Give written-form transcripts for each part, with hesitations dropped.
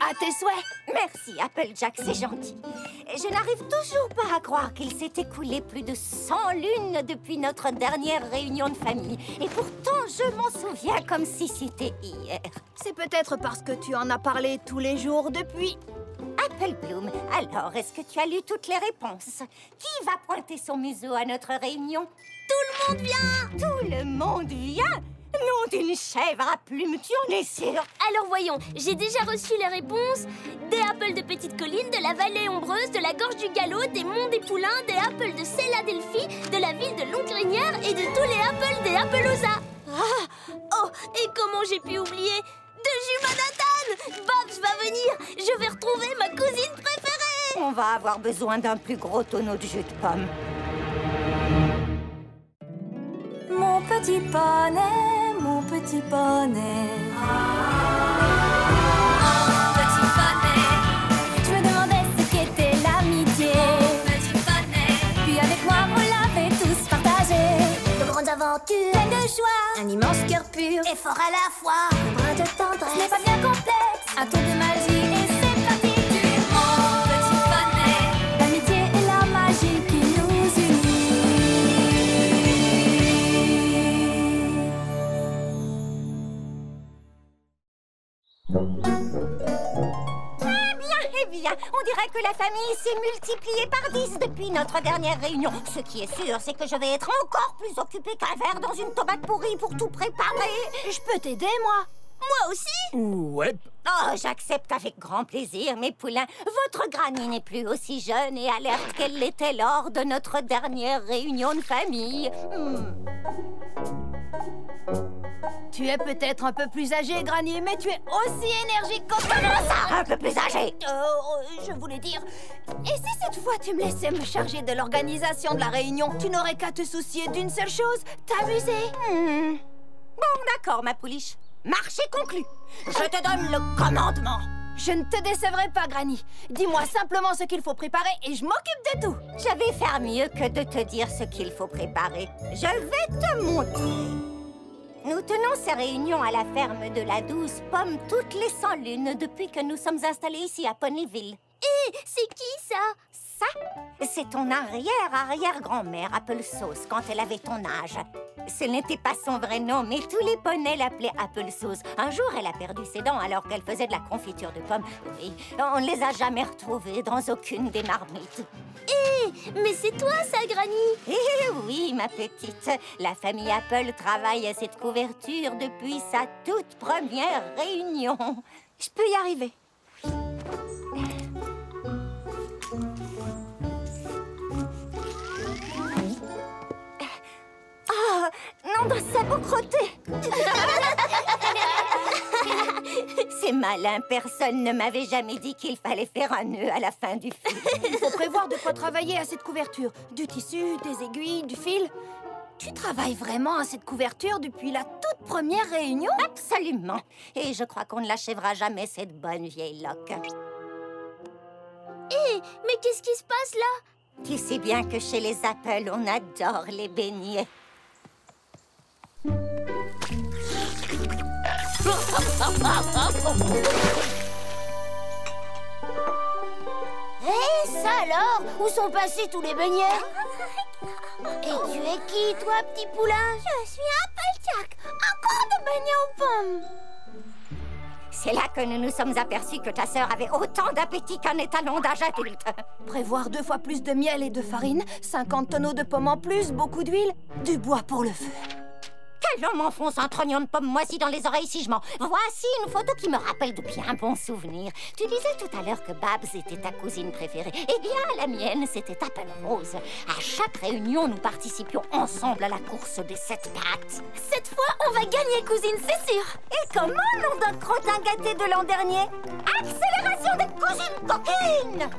À tes souhaits. Merci, Applejack, c'est gentil. Je n'arrive toujours pas à croire qu'il s'est écoulé plus de 100 lunes depuis notre dernière réunion de famille. Et pourtant, je m'en souviens comme si c'était hier. C'est peut-être parce que tu en as parlé tous les jours depuis. Apple Bloom, alors, est-ce que tu as lu toutes les réponses? Qui va pointer son museau à notre réunion? Tout le monde vient! Tout le monde vient? Nom d'une chèvre à plumes, tu en es sûre? Alors voyons, j'ai déjà reçu les réponses des Apples de Petite Colline, de la vallée ombreuse, de la gorge du Galop, des monts des Poulains, des Apples de Céladelphie, de la ville de Longrinière et de tous les Apples des Appaloosa. Oh, et comment j'ai pu oublier de jus Manhattan! Babs va venir! Je vais retrouver ma cousine préférée! On va avoir besoin d'un plus gros tonneau de jus de pomme. Mon petit poney, mon petit poney. Mon petit poney. Je me demandais ce qu'était l'amitié. Mon petit poney. Puis avec moi, vous l'avez tous partagé. De grandes aventures, Plein de joie, un immense cœur pur et fort à la fois. un brin de Ce tendresse. n'est pas bien complexe, un tour de magie et c'est parti. Mon petit poney. L'amitié et la magie qui nous unit. Eh bien, on dirait que la famille s'est multipliée par 10 depuis notre dernière réunion. Ce qui est sûr, c'est que je vais être encore plus occupée qu'un verre dans une tomate pourrie pour tout préparer. Je peux t'aider, moi? Moi aussi! Ouais. Oh, j'accepte avec grand plaisir, mes poulains. Votre Granny n'est plus aussi jeune et alerte qu'elle l'était lors de notre dernière réunion de famille. Tu es peut-être un peu plus âgée, Granny, mais tu es aussi énergique qu'en Comment ça, un peu plus âgé? Je voulais dire... Et si cette fois tu me laissais me charger de l'organisation de la réunion? Tu n'aurais qu'à te soucier d'une seule chose, t'amuser. Bon, d'accord, ma pouliche. Marché conclu. Je te donne le commandement. Je ne te décevrai pas, Granny. Dis-moi simplement ce qu'il faut préparer et je m'occupe de tout. Je vais faire mieux que de te dire ce qu'il faut préparer. Je vais te montrer. Nous tenons ces réunions à la ferme de la Douce Pomme toutes les 100 lunes depuis que nous sommes installés ici à Ponyville. Et c'est qui ça? Ça, c'est ton arrière-arrière-grand-mère Applesauce quand elle avait ton âge. Ce n'était pas son vrai nom, mais tous les poneys l'appelaient Applesauce. Un jour, elle a perdu ses dents alors qu'elle faisait de la confiture de pommes. Oui, on ne les a jamais retrouvées dans aucune des marmites. Mais c'est toi ça, Granny! Eh oui, ma petite. La famille Apple travaille à cette couverture depuis sa toute première réunion. Je peux y arriver. Oh, non, dans sa peau crottée. C'est malin, personne ne m'avait jamais dit qu'il fallait faire un nœud à la fin du fil. Il faut prévoir de quoi travailler à cette couverture. Du tissu, des aiguilles, du fil. Tu travailles vraiment à cette couverture depuis la toute première réunion? Absolument. Et je crois qu'on ne l'achèvera jamais, cette bonne vieille loque. Mais qu'est-ce qui se passe là? Tu sais bien que chez les Apples, on adore les beignets. Hé, ça alors? Où sont passés tous les beignets? Et tu es qui, toi, petit poulain? Je suis Applejack. Encore de beignets aux pommes. C'est là que nous nous sommes aperçus que ta sœur avait autant d'appétit qu'un étalon d'âge adulte. Prévoir 2 fois plus de miel et de farine, 50 tonneaux de pommes en plus, beaucoup d'huile, du bois pour le feu. Quel homme enfonce un trognon de pomme moisie dans les oreilles si je mens? Voici une photo qui me rappelle de bien bons souvenirs. Tu disais tout à l'heure que Babs était ta cousine préférée. Eh bien, la mienne, c'était Apple Rose. À chaque réunion, nous participions ensemble à la course des 7 pattes. Cette fois, on va gagner, cousine, c'est sûr! Et comment nom d'un crottin gâté de l'an dernier? Accélération des cousines coquines!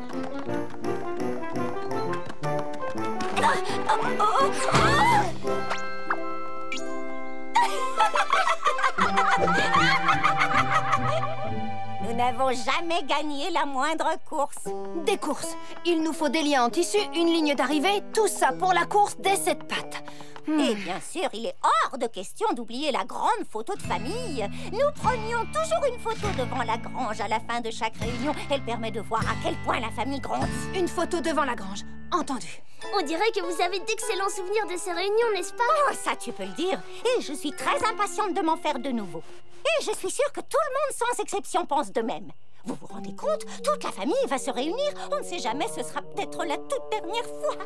Nous n'avons jamais gagné la moindre course. Des courses. Il nous faut des liens en tissu, une ligne d'arrivée, tout ça pour la course des 7 pattes. Et bien sûr, il est hors de question d'oublier la grande photo de famille. Nous prenions toujours une photo devant la grange à la fin de chaque réunion. Elle permet de voir à quel point la famille grandit. Une photo devant la grange, entendu. On dirait que vous avez d'excellents souvenirs de ces réunions, n'est-ce pas? Oh, ça tu peux le dire. Et je suis très impatiente de m'en faire de nouveau. Et je suis sûre que tout le monde, sans exception, pense de même. Vous vous rendez compte? Toute la famille va se réunir. On ne sait jamais, ce sera peut-être la toute dernière fois.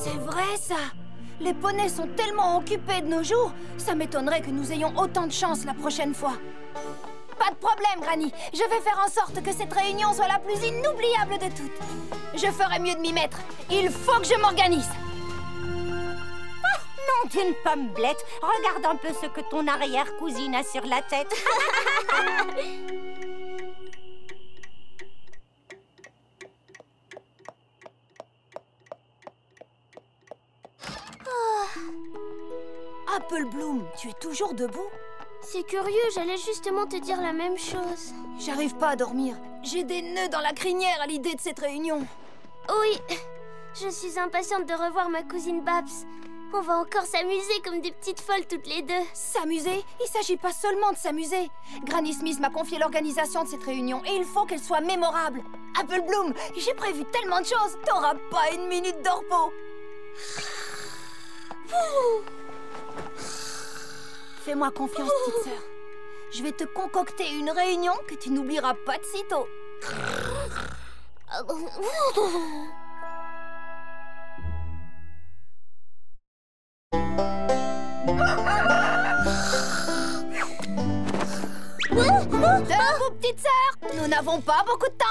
C'est vrai, ça. Les poneys sont tellement occupés de nos jours, ça m'étonnerait que nous ayons autant de chance la prochaine fois. Pas de problème, Granny. Je vais faire en sorte que cette réunion soit la plus inoubliable de toutes. Je ferai mieux de m'y mettre. Il faut que je m'organise. Ah, nom d'une pommelette. Regarde un peu ce que ton arrière-cousine a sur la tête. Apple Bloom, tu es toujours debout? C'est curieux, j'allais justement te dire la même chose. J'arrive pas à dormir. J'ai des nœuds dans la crinière à l'idée de cette réunion. Oui, je suis impatiente de revoir ma cousine Babs. On va encore s'amuser comme des petites folles toutes les deux. S'amuser? Il s'agit pas seulement de s'amuser. Granny Smith m'a confié l'organisation de cette réunion et il faut qu'elle soit mémorable. Apple Bloom, j'ai prévu tellement de choses. T'auras pas une minute de repos. Fais-moi confiance, petite sœur. Je vais te concocter une réunion que tu n'oublieras pas de sitôt. Debout, petite sœur. Nous n'avons pas beaucoup de temps.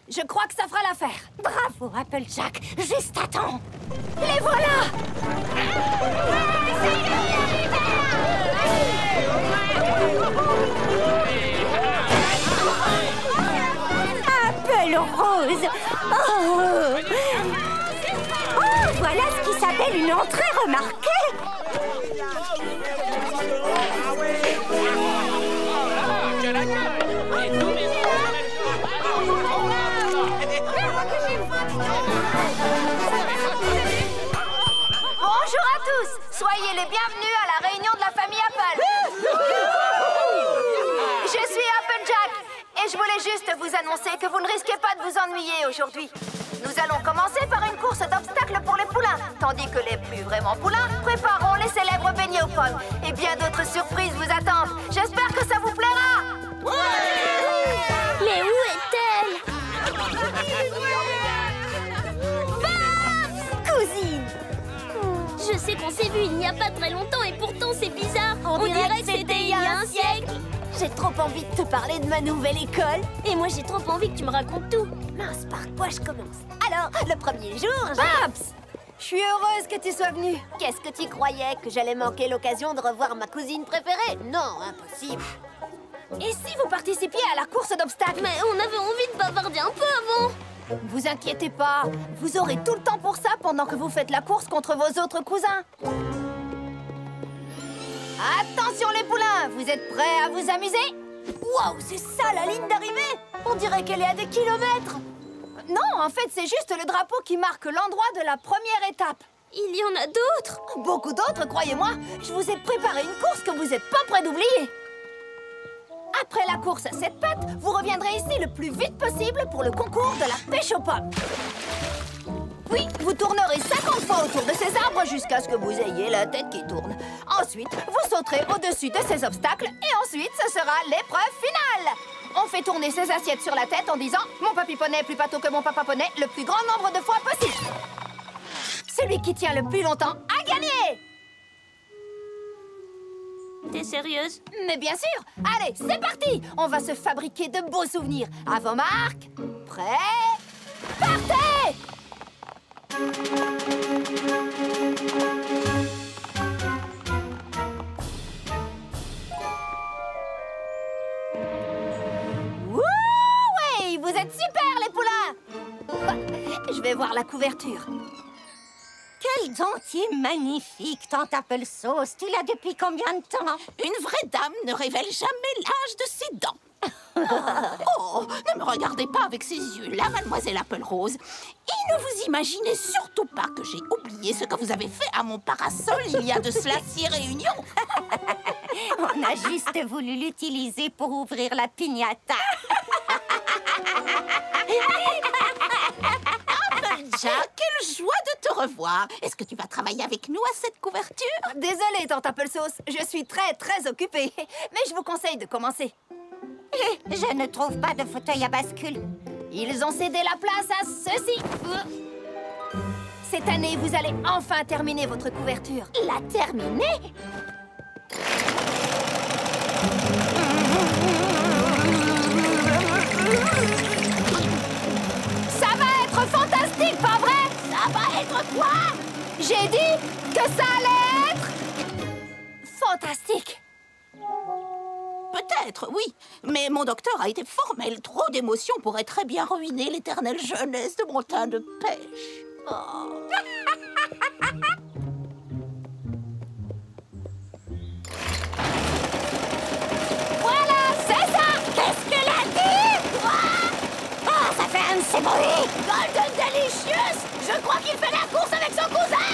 Je crois que ça fera l'affaire. Bravo, Applejack. Juste à temps. Les voilà! Apple Rose. Oh, voilà ce qui s'appelle une entrée remarquée. Bonjour à tous! Soyez les bienvenus à la réunion de la famille Apple! Je suis Applejack et je voulais juste vous annoncer que vous ne risquez pas de vous ennuyer aujourd'hui. Nous allons commencer par une course d'obstacles pour les poulains, tandis que les plus vraiment poulains prépareront les célèbres beignets aux pommes. Et bien d'autres surprises vous attendent. J'espère que ça vous plaira! Mais où est-elle? Cousine. Je sais qu'on s'est vu il n'y a pas très longtemps et pourtant c'est bizarre. On dirait que c'était il y a un siècle. J'ai trop envie de te parler de ma nouvelle école. Et moi j'ai trop envie que tu me racontes tout. Mince, par quoi je commence? Alors, le premier jour, Babs! Je suis heureuse que tu sois venue. Qu'est-ce que tu croyais? Que j'allais manquer l'occasion de revoir ma cousine préférée? Non, impossible. Et si vous participiez à la course d'obstacles? Mais on avait envie de bavarder un peu avant. Vous inquiétez pas, vous aurez tout le temps pour ça pendant que vous faites la course contre vos autres cousins. Attention les poulains, vous êtes prêts à vous amuser? Waouh, c'est ça la ligne d'arrivée? On dirait qu'elle est à des kilomètres. Non, en fait, c'est juste le drapeau qui marque l'endroit de la première étape. Il y en a d'autres. Beaucoup d'autres, croyez-moi. Je vous ai préparé une course que vous n'êtes pas prêts d'oublier. Après la course à 7 pattes, vous reviendrez ici le plus vite possible pour le concours de la pêche aux pommes. Puis, vous tournerez 50 fois autour de ces arbres jusqu'à ce que vous ayez la tête qui tourne. Ensuite, vous sauterez au-dessus de ces obstacles et ensuite, ce sera l'épreuve finale. On fait tourner ces assiettes sur la tête en disant « Mon papy poney est plus pâteau que mon papa poney, le plus grand nombre de fois possible. » Celui qui tient le plus longtemps a gagné. T'es sérieuse? Mais bien sûr. Allez, c'est parti. On va se fabriquer de beaux souvenirs. À vos marques. Prêts? Partez! Oui, vous êtes super, les poulains. Je vais voir la couverture. Quel dentier magnifique, tante Applesauce. Tu l'as depuis combien de temps? Une vraie dame ne révèle jamais l'âge de ses dents. Oh, ne me regardez pas avec ces yeux-là, mademoiselle Apple Rose. Et ne vous imaginez surtout pas que j'ai oublié ce que vous avez fait à mon parasol il y a de cela 6 réunions. On a juste voulu l'utiliser pour ouvrir la piñata. Jack, quelle joie de te revoir. Est-ce que tu vas travailler avec nous à cette couverture? Désolée, tante Applesauce. Je suis très occupée. Mais je vous conseille de commencer. Je ne trouve pas de fauteuil à bascule. Ils ont cédé la place à ceux-ci. Cette année, vous allez enfin terminer votre couverture. La terminer? Ça va être fantastique, pas vrai? Ça va être quoi? J'ai dit que ça allait être fantastique. Peut-être, oui. Mais mon docteur a été formel. Trop d'émotions pourraient très bien ruiner l'éternelle jeunesse de mon teint de pêche. Oh. Voilà, c'est ça. Qu'est-ce qu'elle a dit? Oh, ça fait un de ces bruits. Golden Delicious! Je crois qu'il fait la course avec son cousin!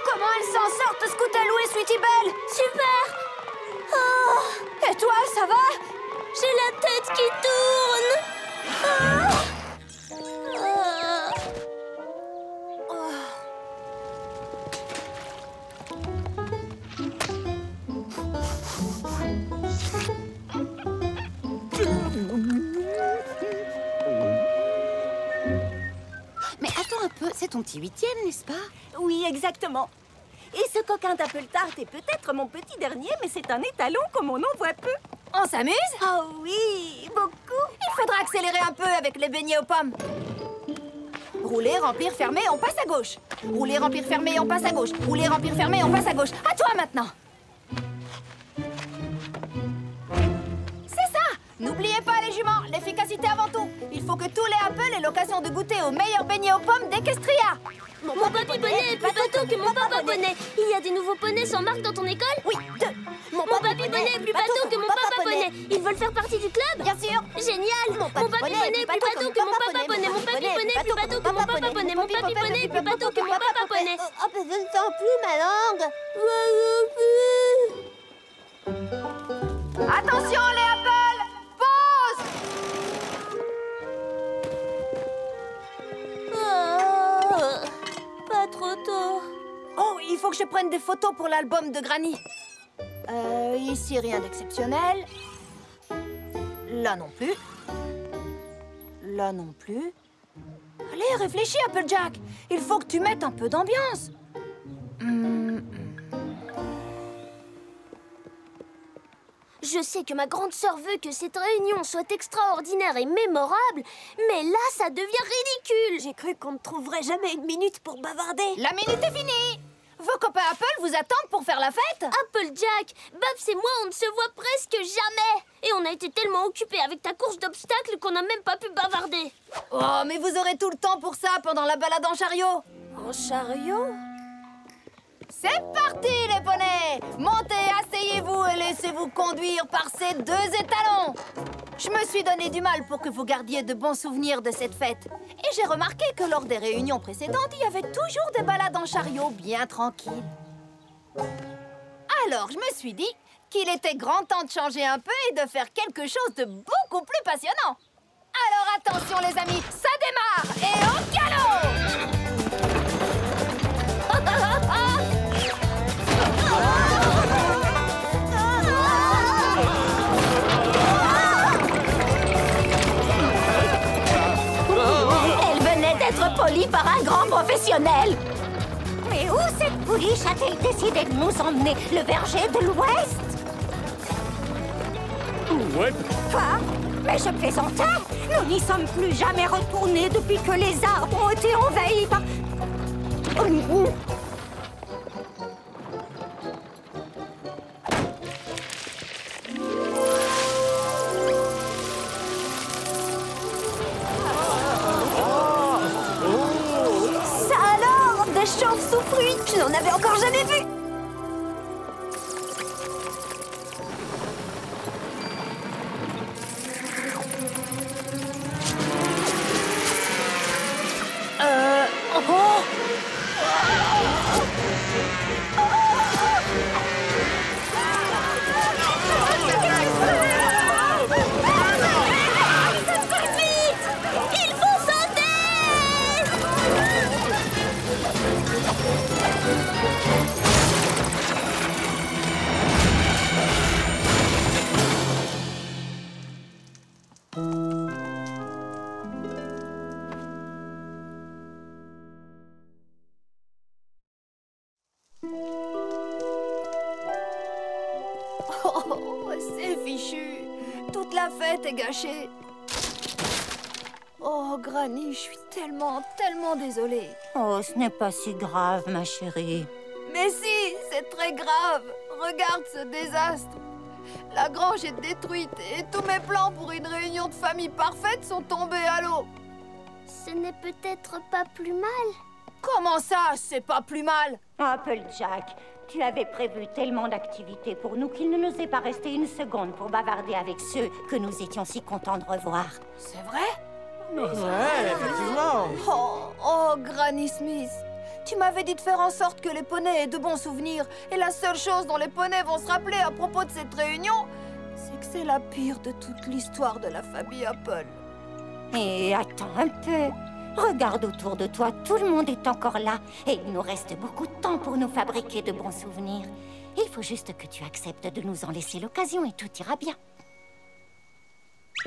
Comment elles s'en sortent, Scootaloo et Sweetie Belle? Super! Et toi, ça va? J'ai la tête qui tourne! Mais attends un peu, c'est ton petit 8e, n'est-ce pas? Oui, exactement. Et ce coquin d'Apple Tart est peut-être mon petit dernier, mais c'est un étalon comme on en voit peu. On s'amuse? Oh oui, beaucoup. Il faudra accélérer un peu avec les beignets aux pommes. Rouler, remplir, fermer, on passe à gauche. Rouler, remplir, fermer, on passe à gauche. Rouler, remplir, fermer, on passe à gauche. À toi maintenant. C'est ça. N'oubliez pas les juments, l'efficacité avant tout. Il faut que tous les Apple aient l'occasion de goûter aux meilleurs beignets aux pommes d'Equestria. Mon papy poney est plus bateau que mon papa poney. Il y a des nouveaux poneys sans marque dans ton école? Oui, 2. Mon papy poney est plus bateau que mon papa poney. Ils veulent faire partie du club? Bien sûr. Génial! Mon papy poney est plus bateau que mon papa poney. Mon papy poney est plus bateau que mon papa poney. Mon papy poney est plus bateau que mon papa poney. Oh, je ne sens plus ma langue. Attention les Apple. Pause. Pas trop tôt. Oh, il faut que je prenne des photos pour l'album de Granny. Ici, rien d'exceptionnel. Là non plus. Là non plus. Allez, réfléchis, Applejack. Il faut que tu mettes un peu d'ambiance. Je sais que ma grande sœur veut que cette réunion soit extraordinaire et mémorable, mais là, ça devient ridicule. J'ai cru qu'on ne trouverait jamais une minute pour bavarder. La minute est finie. Vos copains Apple vous attendent pour faire la fête? Applejack, Babs et moi, on ne se voit presque jamais. Et on a été tellement occupés avec ta course d'obstacles qu'on n'a même pas pu bavarder. Oh, mais vous aurez tout le temps pour ça pendant la balade en chariot. En chariot? C'est parti, les poneys! Montez, asseyez-vous et laissez-vous conduire par ces 2 étalons. Je me suis donné du mal pour que vous gardiez de bons souvenirs de cette fête. Et j'ai remarqué que lors des réunions précédentes, il y avait toujours des balades en chariot bien tranquilles. Alors, je me suis dit qu'il était grand temps de changer un peu et de faire quelque chose de beaucoup plus passionnant. Alors attention les amis, ça démarre et au galop! Elle venait d'être polie par un grand professionnel. Mais où cette pouliche a-t-elle décidé de nous emmener? Le verger de l'Ouest? Ouais. Quoi? Mais je plaisantais. Nous n'y sommes plus jamais retournés depuis que les arbres ont été envahis par... Ça alors? Des chauves-souffles? Je n'en avais encore jamais vu! Il faut sauter! Oh, c'est fichu. Toute la fête est gâchée. Oh, Granny, je suis tellement désolée. Oh, ce n'est pas si grave, ma chérie. Mais si, c'est très grave. Regarde ce désastre. La grange est détruite et tous mes plans pour une réunion de famille parfaite sont tombés à l'eau. Ce n'est peut-être pas plus mal. Comment ça, c'est pas plus mal? Applejack, tu avais prévu tellement d'activités pour nous qu'il ne nous est pas resté une seconde pour bavarder avec ceux que nous étions si contents de revoir. C'est vrai? Ouais, effectivement. Oh, Granny Smith. Tu m'avais dit de faire en sorte que les poneys aient de bons souvenirs. Et la seule chose dont les poneys vont se rappeler à propos de cette réunion, c'est que c'est la pire de toute l'histoire de la famille Apple. Et attends un peu. Regarde autour de toi, tout le monde est encore là. Et il nous reste beaucoup de temps pour nous fabriquer de bons souvenirs. Il faut juste que tu acceptes de nous en laisser l'occasion et tout ira bien.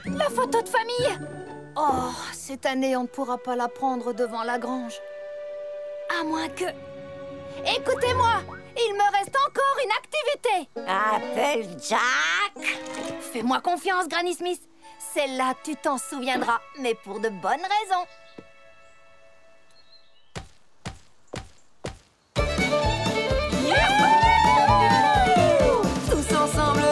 La photo de famille! Oh, cette année, on ne pourra pas la prendre devant la grange. À moins que... Écoutez-moi! Il me reste encore une activité! Applejack! Fais-moi confiance, Granny Smith. Celle-là, tu t'en souviendras, mais pour de bonnes raisons.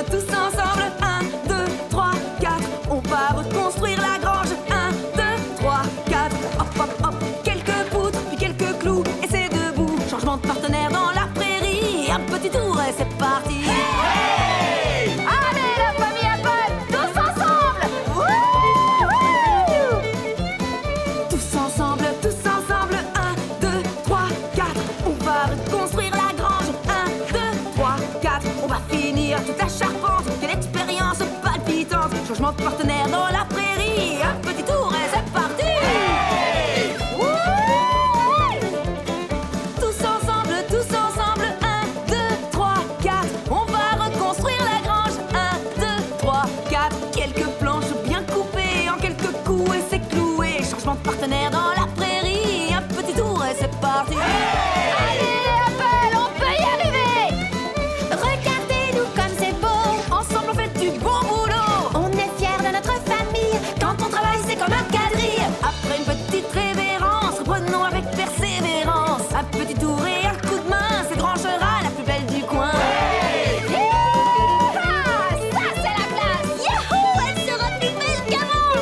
Tous ensemble, 1, 2, 3, 4, on va reconstruire la grange. 1, 2, 3, 4, hop, hop, hop, quelques poutres, puis quelques clous, et c'est debout. Changement de partenaire dans la prairie, un petit tour et c'est parti. Hey! Allez, la famille Apple, tous ensemble! Tous ensemble, 1, 2, 3, 4, on va reconstruire la grange. 1, 2, 3, 4, on va finir toute la charpente. Quelle expérience palpitante! Changement de partenaire dans la prairie, un petit tour et c'est parti! Hey! Tous ensemble, 1, 2, 3, 4, on va reconstruire la grange. 1, 2, 3, 4, quelques planches bien coupées en quelques coups et c'est cloué. Changement de partenaire dans la prairie, un petit tour et c'est parti! Allez, les Apple, on peut y arriver! Regardez-nous comme c'est beau. Ensemble on fait du bon boulot. On est fiers de notre famille. Quand on travaille c'est comme un quadrille. Après une petite révérence, reprenons avec persévérance. Un petit tour et un coup de main, c'est Grangera la plus belle du coin. Ah, ça, c'est la classe! Yahoo! Elle sera plus belle qu'avant!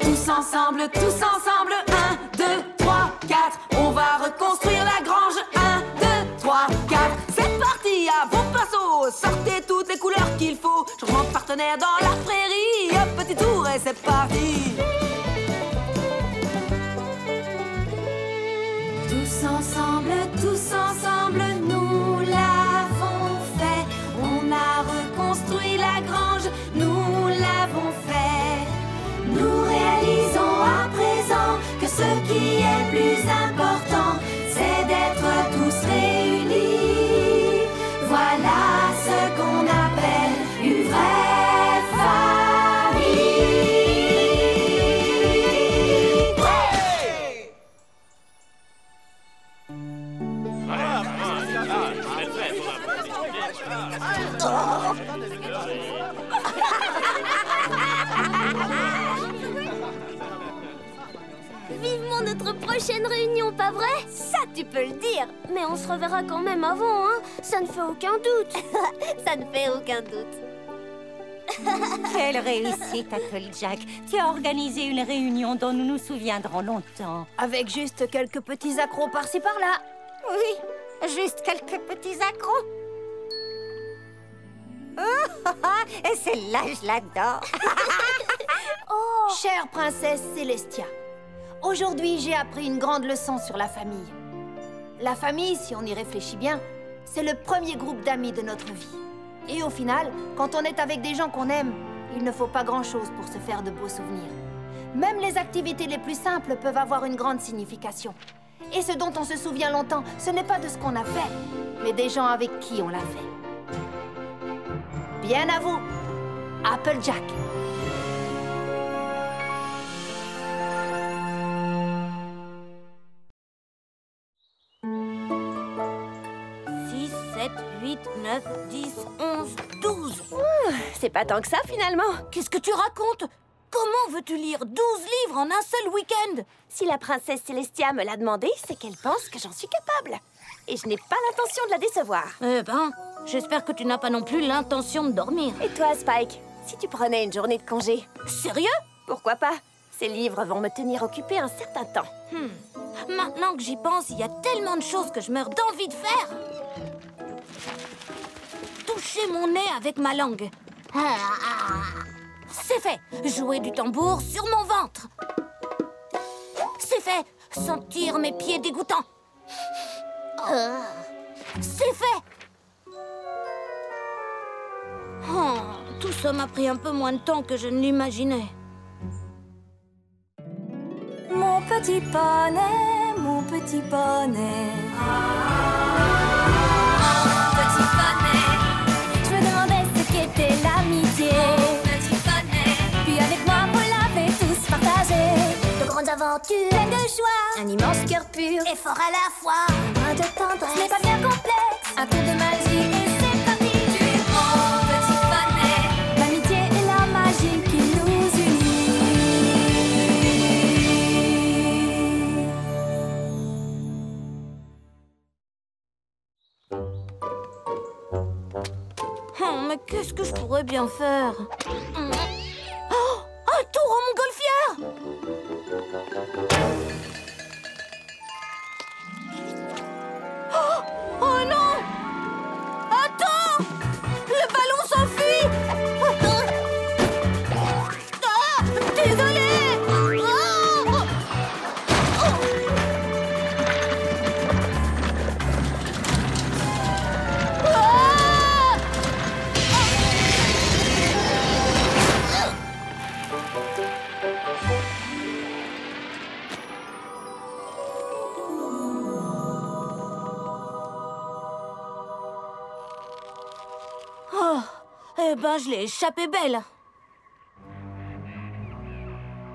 Tous ensemble, 1, 2, 3, 4, on va reconstruire la grange. 1, 2, 3, 4, c'est parti, à vos pinceaux, sortez toutes les couleurs qu'il faut. Changement de partenaire dans la prairie, un petit tour et c'est parti. Tous ensemble, nous l'avons fait. On Ce qui est plus important, c'est d'être tous réunis. Voilà ce qu'on appelle une vraie famille. Vivement notre prochaine réunion, pas vrai? Ça, tu peux le dire. Mais on se reverra quand même avant, hein? Ça ne fait aucun doute. Ça ne fait aucun doute. Quelle réussite, Applejack. Tu as organisé une réunion dont nous nous souviendrons longtemps. Avec juste quelques petits accros par-ci par-là. Oui, juste quelques petits accros. Et celle-là, je l'adore. Chère princesse Célestia, aujourd'hui j'ai appris une grande leçon sur la famille. La famille, si on y réfléchit bien, c'est le premier groupe d'amis de notre vie. Et au final, quand on est avec des gens qu'on aime, il ne faut pas grand-chose pour se faire de beaux souvenirs. Même les activités les plus simples peuvent avoir une grande signification. Et ce dont on se souvient longtemps, ce n'est pas de ce qu'on a fait, mais des gens avec qui on l'a fait. Bien à vous, Applejack. C'est pas tant que ça, finalement. Qu'est-ce que tu racontes? Comment veux-tu lire 12 livres en un seul week-end? Si la princesse Célestia me l'a demandé, c'est qu'elle pense que j'en suis capable. Et je n'ai pas l'intention de la décevoir. Eh ben, j'espère que tu n'as pas non plus l'intention de dormir. Et toi, Spike, si tu prenais une journée de congé? Sérieux? Pourquoi pas? Ces livres vont me tenir occupée un certain temps. Maintenant que j'y pense, il y a tellement de choses que je meurs d'envie de faire. Toucher mon nez avec ma langue. C'est fait. Jouer du tambour sur mon ventre. C'est fait. Sentir mes pieds dégoûtants. C'est fait. Tout ça m'a pris un peu moins de temps que je ne l'imaginais. Mon petit poney, mon petit poney. Mon petit poney. Je me demandais ce qu'était l'amitié. Mon petit poney. Puis avec moi, vous l'avez tous partagé. De grandes aventures, Plein de joie, un immense cœur pur et fort à la fois. un brin de Ce tendresse. n'est pas bien complexe, un tour de magie et c'est parti. Tu es mon petit poney. L'amitié et la magie qui nous unit. Mais qu'est-ce que je pourrais bien faire? Oh, un tour en montgolfière! Oh non! Attends! Le ballon s'enfuit! Ah, désolée! Eh ben, je l'ai échappé belle.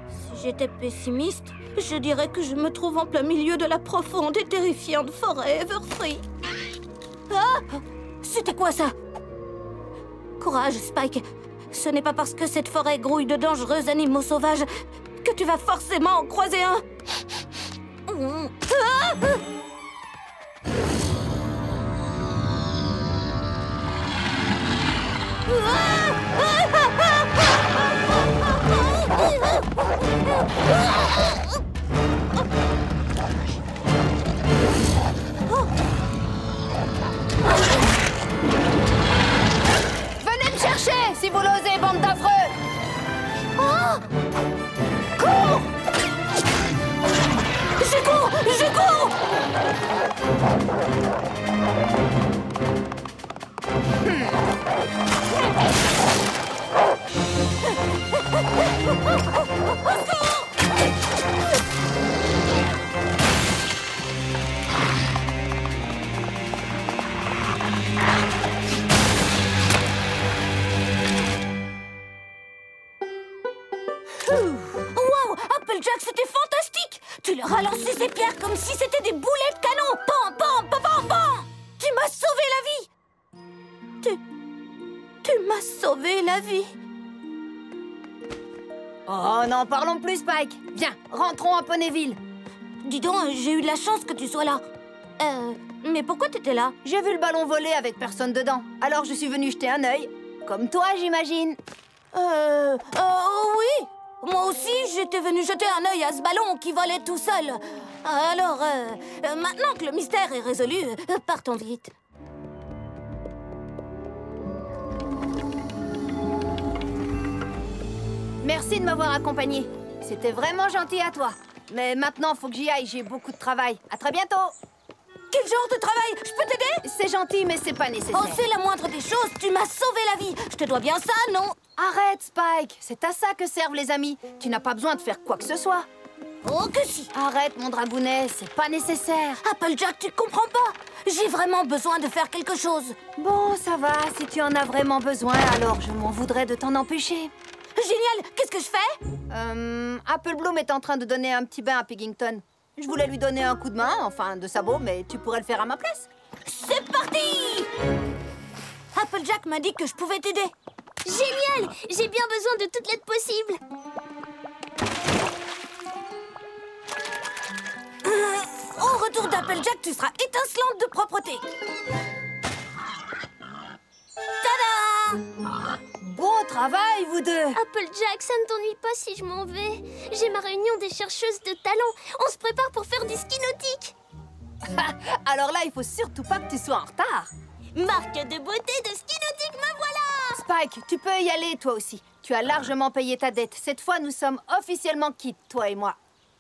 Si j'étais pessimiste, je dirais que je me trouve en plein milieu de la profonde et terrifiante forêt Everfree. Ah! C'était quoi ça? Courage, Spike. Ce n'est pas parce que cette forêt grouille de dangereux animaux sauvages que tu vas forcément en croiser un. Ah! Venez me chercher, si vous l'osez, bande d'affreux. Cours! Je cours! Je cours! Au secours! Wow, Applejack, c'était fantastique! Tu leur as lancé ces pierres comme si c'était des boulets de canon! Pam, pam, pam, pam, pam! Tu m'as sauvé la vie! Tu m'as sauvé la vie! Oh, n'en parlons plus, Spike. Viens, rentrons à Ponyville. Dis donc, j'ai eu de la chance que tu sois là. Mais pourquoi t'étais là? J'ai vu le ballon voler avec personne dedans. Alors je suis venue jeter un œil. Comme toi, j'imagine. Oui. Moi aussi, j'étais venue jeter un œil à ce ballon qui volait tout seul. Alors, maintenant que le mystère est résolu, partons vite. Merci de m'avoir accompagnée. C'était vraiment gentil à toi. Mais maintenant, faut que j'y aille, j'ai beaucoup de travail. À très bientôt. Quel genre de travail? Je peux t'aider? C'est gentil, mais c'est pas nécessaire. Oh, c'est la moindre des choses. Tu m'as sauvé la vie. Je te dois bien ça, non? Arrête, Spike. C'est à ça que servent les amis. Tu n'as pas besoin de faire quoi que ce soit. Oh que si. Arrête, mon dragounet, c'est pas nécessaire. Applejack, tu comprends pas? J'ai vraiment besoin de faire quelque chose. Bon, ça va. Si tu en as vraiment besoin, alors je m'en voudrais de t'en empêcher. Génial. Qu'est-ce que je fais? Apple Bloom est en train de donner un petit bain à Piggington. Je voulais lui donner un coup de main, enfin de sabot, mais tu pourrais le faire à ma place. C'est parti! Applejack m'a dit que je pouvais t'aider. Génial! J'ai bien besoin de toute l'aide possible. Au retour d'Applejack, tu seras étincelante de propreté. Tada! Bon travail, vous deux. Applejack, ça ne t'ennuie pas si je m'en vais? J'ai ma réunion des chercheuses de talent. On se prépare pour faire du ski nautique. Alors là, il faut surtout pas que tu sois en retard. Marque de beauté de ski nautique, me voilà! Spike, tu peux y aller, toi aussi. Tu as largement payé ta dette. Cette fois, nous sommes officiellement quittes, toi et moi.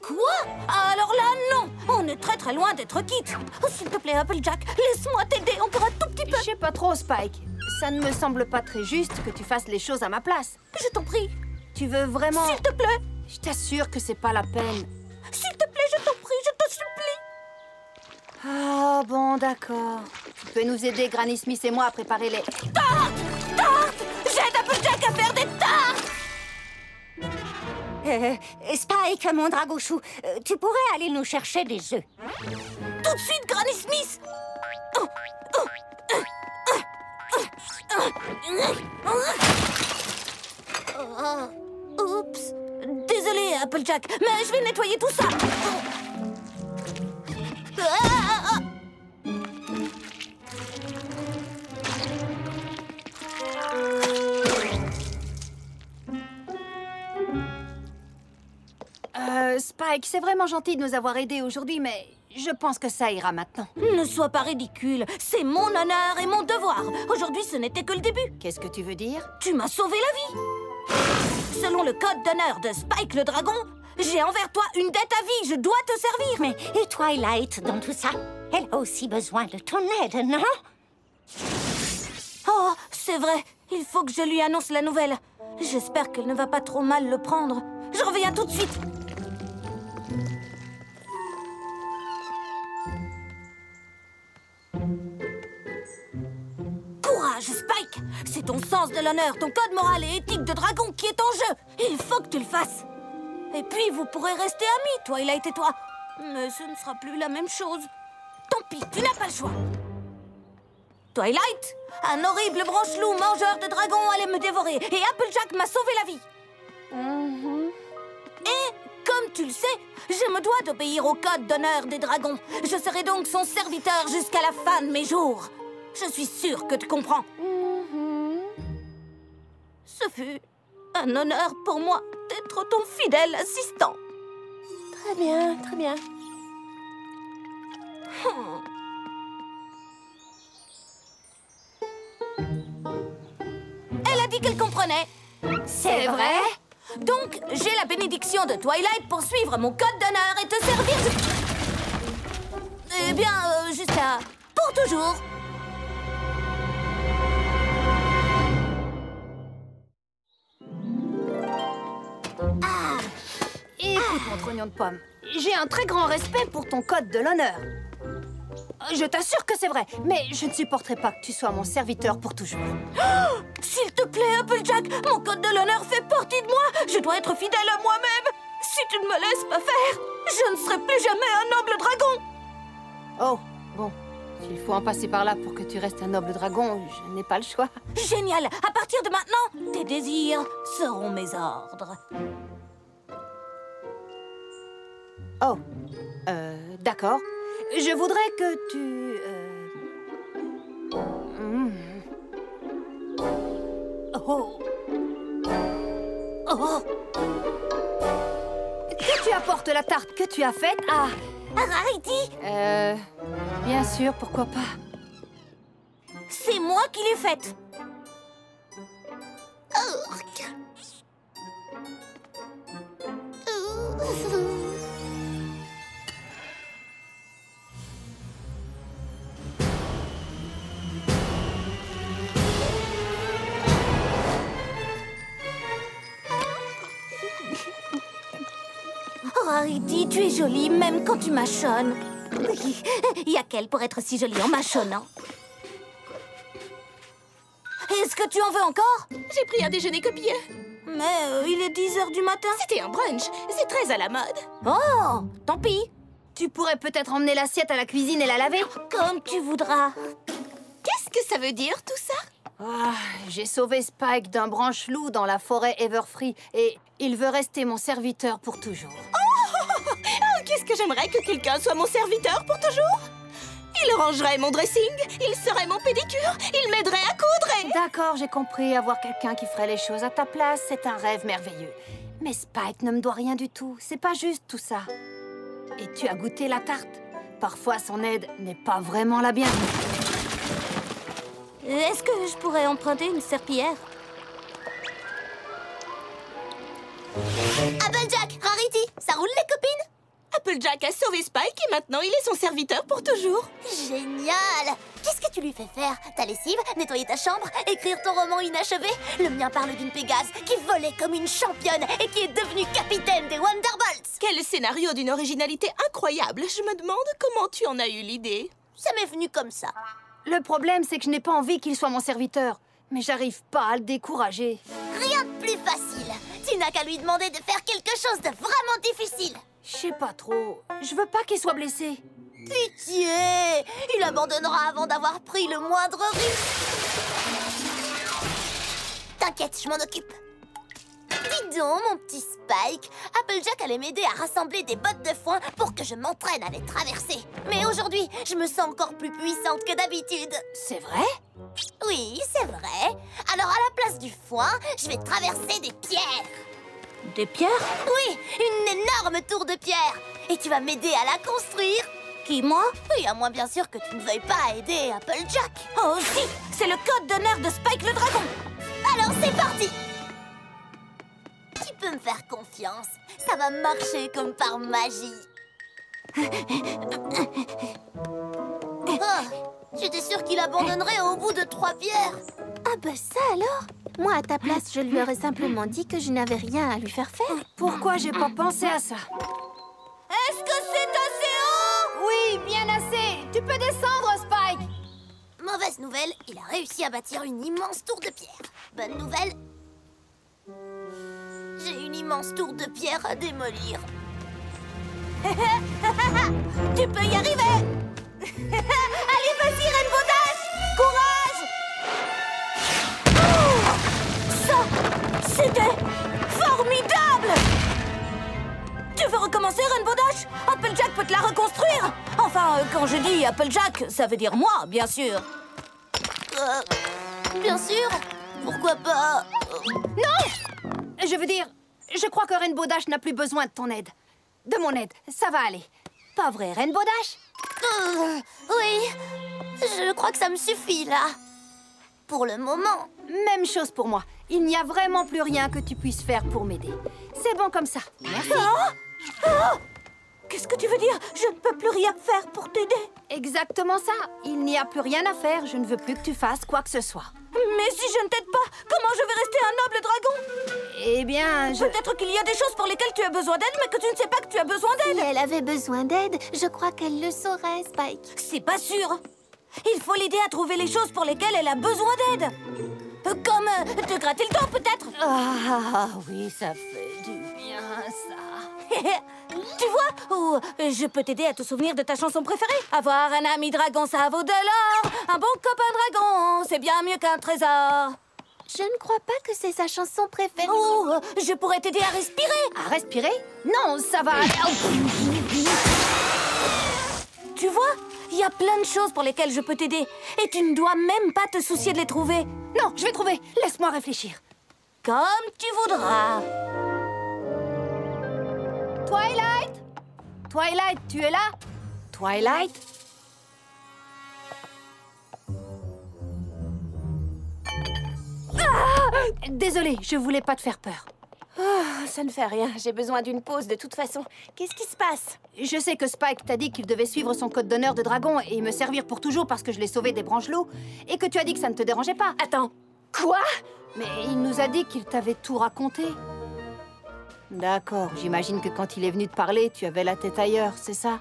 Quoi? Alors là, non! On est très très loin d'être quittes. Oh, s'il te plaît, Applejack, laisse-moi t'aider encore un tout petit peu. Je sais pas trop, Spike. Ça ne me semble pas très juste que tu fasses les choses à ma place. Je t'en prie. Tu veux vraiment... S'il te plaît. Je t'assure que c'est pas la peine. S'il te plaît, je t'en prie, je te supplie. Ah, bon, d'accord. Tu peux nous aider, Granny Smith et moi, à préparer les... Tarte! Tarte! J'aide Applejack à faire des tartes! Spike, mon dragouchou, tu pourrais aller nous chercher des œufs. Tout de suite, Granny Smith! Oups! Désolée, Applejack, mais je vais nettoyer tout ça. Spike, c'est vraiment gentil de nous avoir aidés aujourd'hui, mais je pense que ça ira maintenant. Ne sois pas ridicule. C'est mon honneur et mon devoir. Aujourd'hui, ce n'était que le début. Qu'est-ce que tu veux dire? Tu m'as sauvé la vie. Selon le code d'honneur de Spike le dragon, j'ai envers toi une dette à vie. Je dois te servir. Mais et Twilight dans tout ça? Elle a aussi besoin de ton aide, non? Oh, c'est vrai. Il faut que je lui annonce la nouvelle. J'espère qu'elle ne va pas trop mal le prendre. Je reviens tout de suite. Courage, Spike! C'est ton sens de l'honneur, ton code moral et éthique de dragon qui est en jeu. Il faut que tu le fasses. Et puis, vous pourrez rester amis, Twilight et toi. Mais ce ne sera plus la même chose. Tant pis, tu n'as pas le choix. Twilight, un horrible branche-loup mangeur de dragons allait me dévorer et Applejack m'a sauvé la vie. Et, comme tu le sais, je me dois d'obéir au code d'honneur des dragons. Je serai donc son serviteur jusqu'à la fin de mes jours. Je suis sûre que tu comprends. Ce fut un honneur pour moi d'être ton fidèle assistant. Très bien, très bien. Elle a dit qu'elle comprenait. C'est vrai? Donc, j'ai la bénédiction de Twilight pour suivre mon code d'honneur et te servir Eh bien, jusqu'à... pour toujours. Écoute, mon trognon de pomme, j'ai un très grand respect pour ton code de l'honneur. Je t'assure que c'est vrai, mais je ne supporterai pas que tu sois mon serviteur pour toujours. Oh, s'il te plaît, Applejack, mon code de l'honneur fait partie de moi. Je dois être fidèle à moi-même. Si tu ne me laisses pas faire, je ne serai plus jamais un noble dragon. Oh, bon. S'il faut en passer par là pour que tu restes un noble dragon, je n'ai pas le choix. Génial. À partir de maintenant, tes désirs seront mes ordres. Oh, d'accord. Je voudrais que tu... Oh. Oh. Que tu apportes la tarte que tu as faite à... Rarity. Bien sûr, pourquoi pas. C'est moi qui l'ai faite. Rarity, tu es jolie même quand tu mâchonnes. Y a qu'elle pour être si jolie en mâchonnant. Est-ce que tu en veux encore? J'ai pris un déjeuner copieux. Mais il est 10 h du matin. C'était un brunch. C'est très à la mode. Oh, tant pis. Tu pourrais peut-être emmener l'assiette à la cuisine et la laver? Comme tu voudras. Qu'est-ce que ça veut dire, tout ça? Ah, j'ai sauvé Spike d'un branche-loup dans la forêt Everfree et il veut rester mon serviteur pour toujours. Oh, qu'est-ce que j'aimerais que quelqu'un soit mon serviteur pour toujours? Il rangerait mon dressing, il serait mon pédicure, il m'aiderait à coudre et... D'accord, j'ai compris. Avoir quelqu'un qui ferait les choses à ta place, c'est un rêve merveilleux. Mais Spike ne me doit rien du tout. C'est pas juste tout ça. Et tu as goûté la tarte? Parfois, son aide n'est pas vraiment la bienvenue. Est-ce que je pourrais emprunter une serpillière? Applejack, Rarity, ça roule les copines? Applejack a sauvé Spike et maintenant il est son serviteur pour toujours. Génial! Qu'est-ce que tu lui fais faire? Ta lessive, nettoyer ta chambre, écrire ton roman inachevé? Le mien parle d'une Pégase qui volait comme une championne et qui est devenue capitaine des Wonderbolts! Quel scénario d'une originalité incroyable! Je me demande comment tu en as eu l'idée. Ça m'est venu comme ça. Le problème, c'est que je n'ai pas envie qu'il soit mon serviteur. Mais j'arrive pas à le décourager. Rien de plus facile. Tu n'as qu'à lui demander de faire quelque chose de vraiment difficile. Je sais pas trop. Je veux pas qu'il soit blessé. Pitié! Il abandonnera avant d'avoir pris le moindre risque. T'inquiète, je m'en occupe. Dis donc, mon petit Spike, Applejack allait m'aider à rassembler des bottes de foin pour que je m'entraîne à les traverser. Mais aujourd'hui, je me sens encore plus puissante que d'habitude. C'est vrai? Oui, c'est vrai. Alors, à la place du foin, je vais traverser des pierres. Des pierres? Oui, une énorme tour de pierre. Et tu vas m'aider à la construire. Qui, moi? Oui, à moins bien sûr que tu ne veuilles pas aider Applejack. Oh si! C'est le code d'honneur de Spike le dragon. Alors, c'est parti! Tu peux me faire confiance. Ça va marcher comme par magie. Oh, j'étais sûre qu'il abandonnerait au bout de 3 pierres. Ah bah ça alors? Moi, à ta place, je lui aurais simplement dit que je n'avais rien à lui faire faire. Pourquoi j'ai pas pensé à ça? Est-ce que c'est assez haut? Oui, bien assez. Tu peux descendre, Spike. Mauvaise nouvelle, il a réussi à bâtir une immense tour de pierre. Bonne nouvelle, j'ai une immense tour de pierre à démolir. Tu peux y arriver. Allez, vas-y, Rainbow Dash. Courage. Oh, ça, c'était formidable. Tu veux recommencer, Rainbow Dash? Applejack peut te la reconstruire. Enfin, quand je dis Applejack, ça veut dire moi, bien sûr. Bien sûr. Pourquoi pas? Non! Je veux dire, je crois que Rainbow Dash n'a plus besoin de ton aide. De mon aide, ça va aller. Pas vrai, Rainbow Dash? Oui, je crois que ça me suffit, là. Pour le moment. Même chose pour moi. Il n'y a vraiment plus rien que tu puisses faire pour m'aider. C'est bon comme ça. Merci. Qu'est-ce que tu veux dire? Je ne peux plus rien faire pour t'aider. Exactement ça. Il n'y a plus rien à faire. Je ne veux plus que tu fasses quoi que ce soit. Mais si je ne t'aide pas, comment je vais rester un noble dragon? Eh bien, Peut-être qu'il y a des choses pour lesquelles tu as besoin d'aide, mais que tu ne sais pas que tu as besoin Si d'aide. elle avait besoin d'aide, je crois qu'elle le saurait, Spike. C'est pas sûr. Il faut l'aider à trouver les choses pour lesquelles elle a besoin d'aide. Comme te gratter le dos, peut-être. Ah oui, ça fait du bien, ça. Tu vois? Ou je peux t'aider à te souvenir de ta chanson préférée. Avoir un ami dragon, ça vaut de l'or. Un bon copain dragon, c'est bien mieux qu'un trésor. Je ne crois pas que c'est sa chanson préférée. Oh, je pourrais t'aider à respirer. À respirer? Non, ça va aller. Tu vois? Il y a plein de choses pour lesquelles je peux t'aider. Et tu ne dois même pas te soucier de les trouver. Non, je vais trouver. Laisse-moi réfléchir. Comme tu voudras. Twilight? Twilight, tu es là? Twilight? Désolée, je voulais pas te faire peur. Ça ne fait rien, j'ai besoin d'une pause de toute façon. Qu'est-ce qui se passe? Je sais que Spike t'a dit qu'il devait suivre son code d'honneur de dragon et me servir pour toujours parce que je l'ai sauvé des branches-loups et que tu as dit que ça ne te dérangeait pas. Attends, quoi? Mais il nous a dit qu'il t'avait tout raconté. D'accord, j'imagine que quand il est venu te parler, tu avais la tête ailleurs, c'est ça?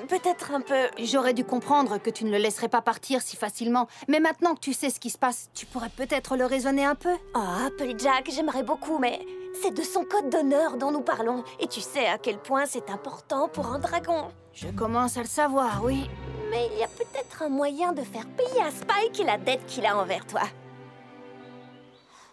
Peut-être un peu... J'aurais dû comprendre que tu ne le laisserais pas partir si facilement. Mais maintenant que tu sais ce qui se passe, tu pourrais peut-être le raisonner un peu. Oh, Applejack, j'aimerais beaucoup, mais c'est de son code d'honneur dont nous parlons. Et tu sais à quel point c'est important pour un dragon. Je commence à le savoir, oui. Mais il y a peut-être un moyen de faire payer à Spike la dette qu'il a envers toi.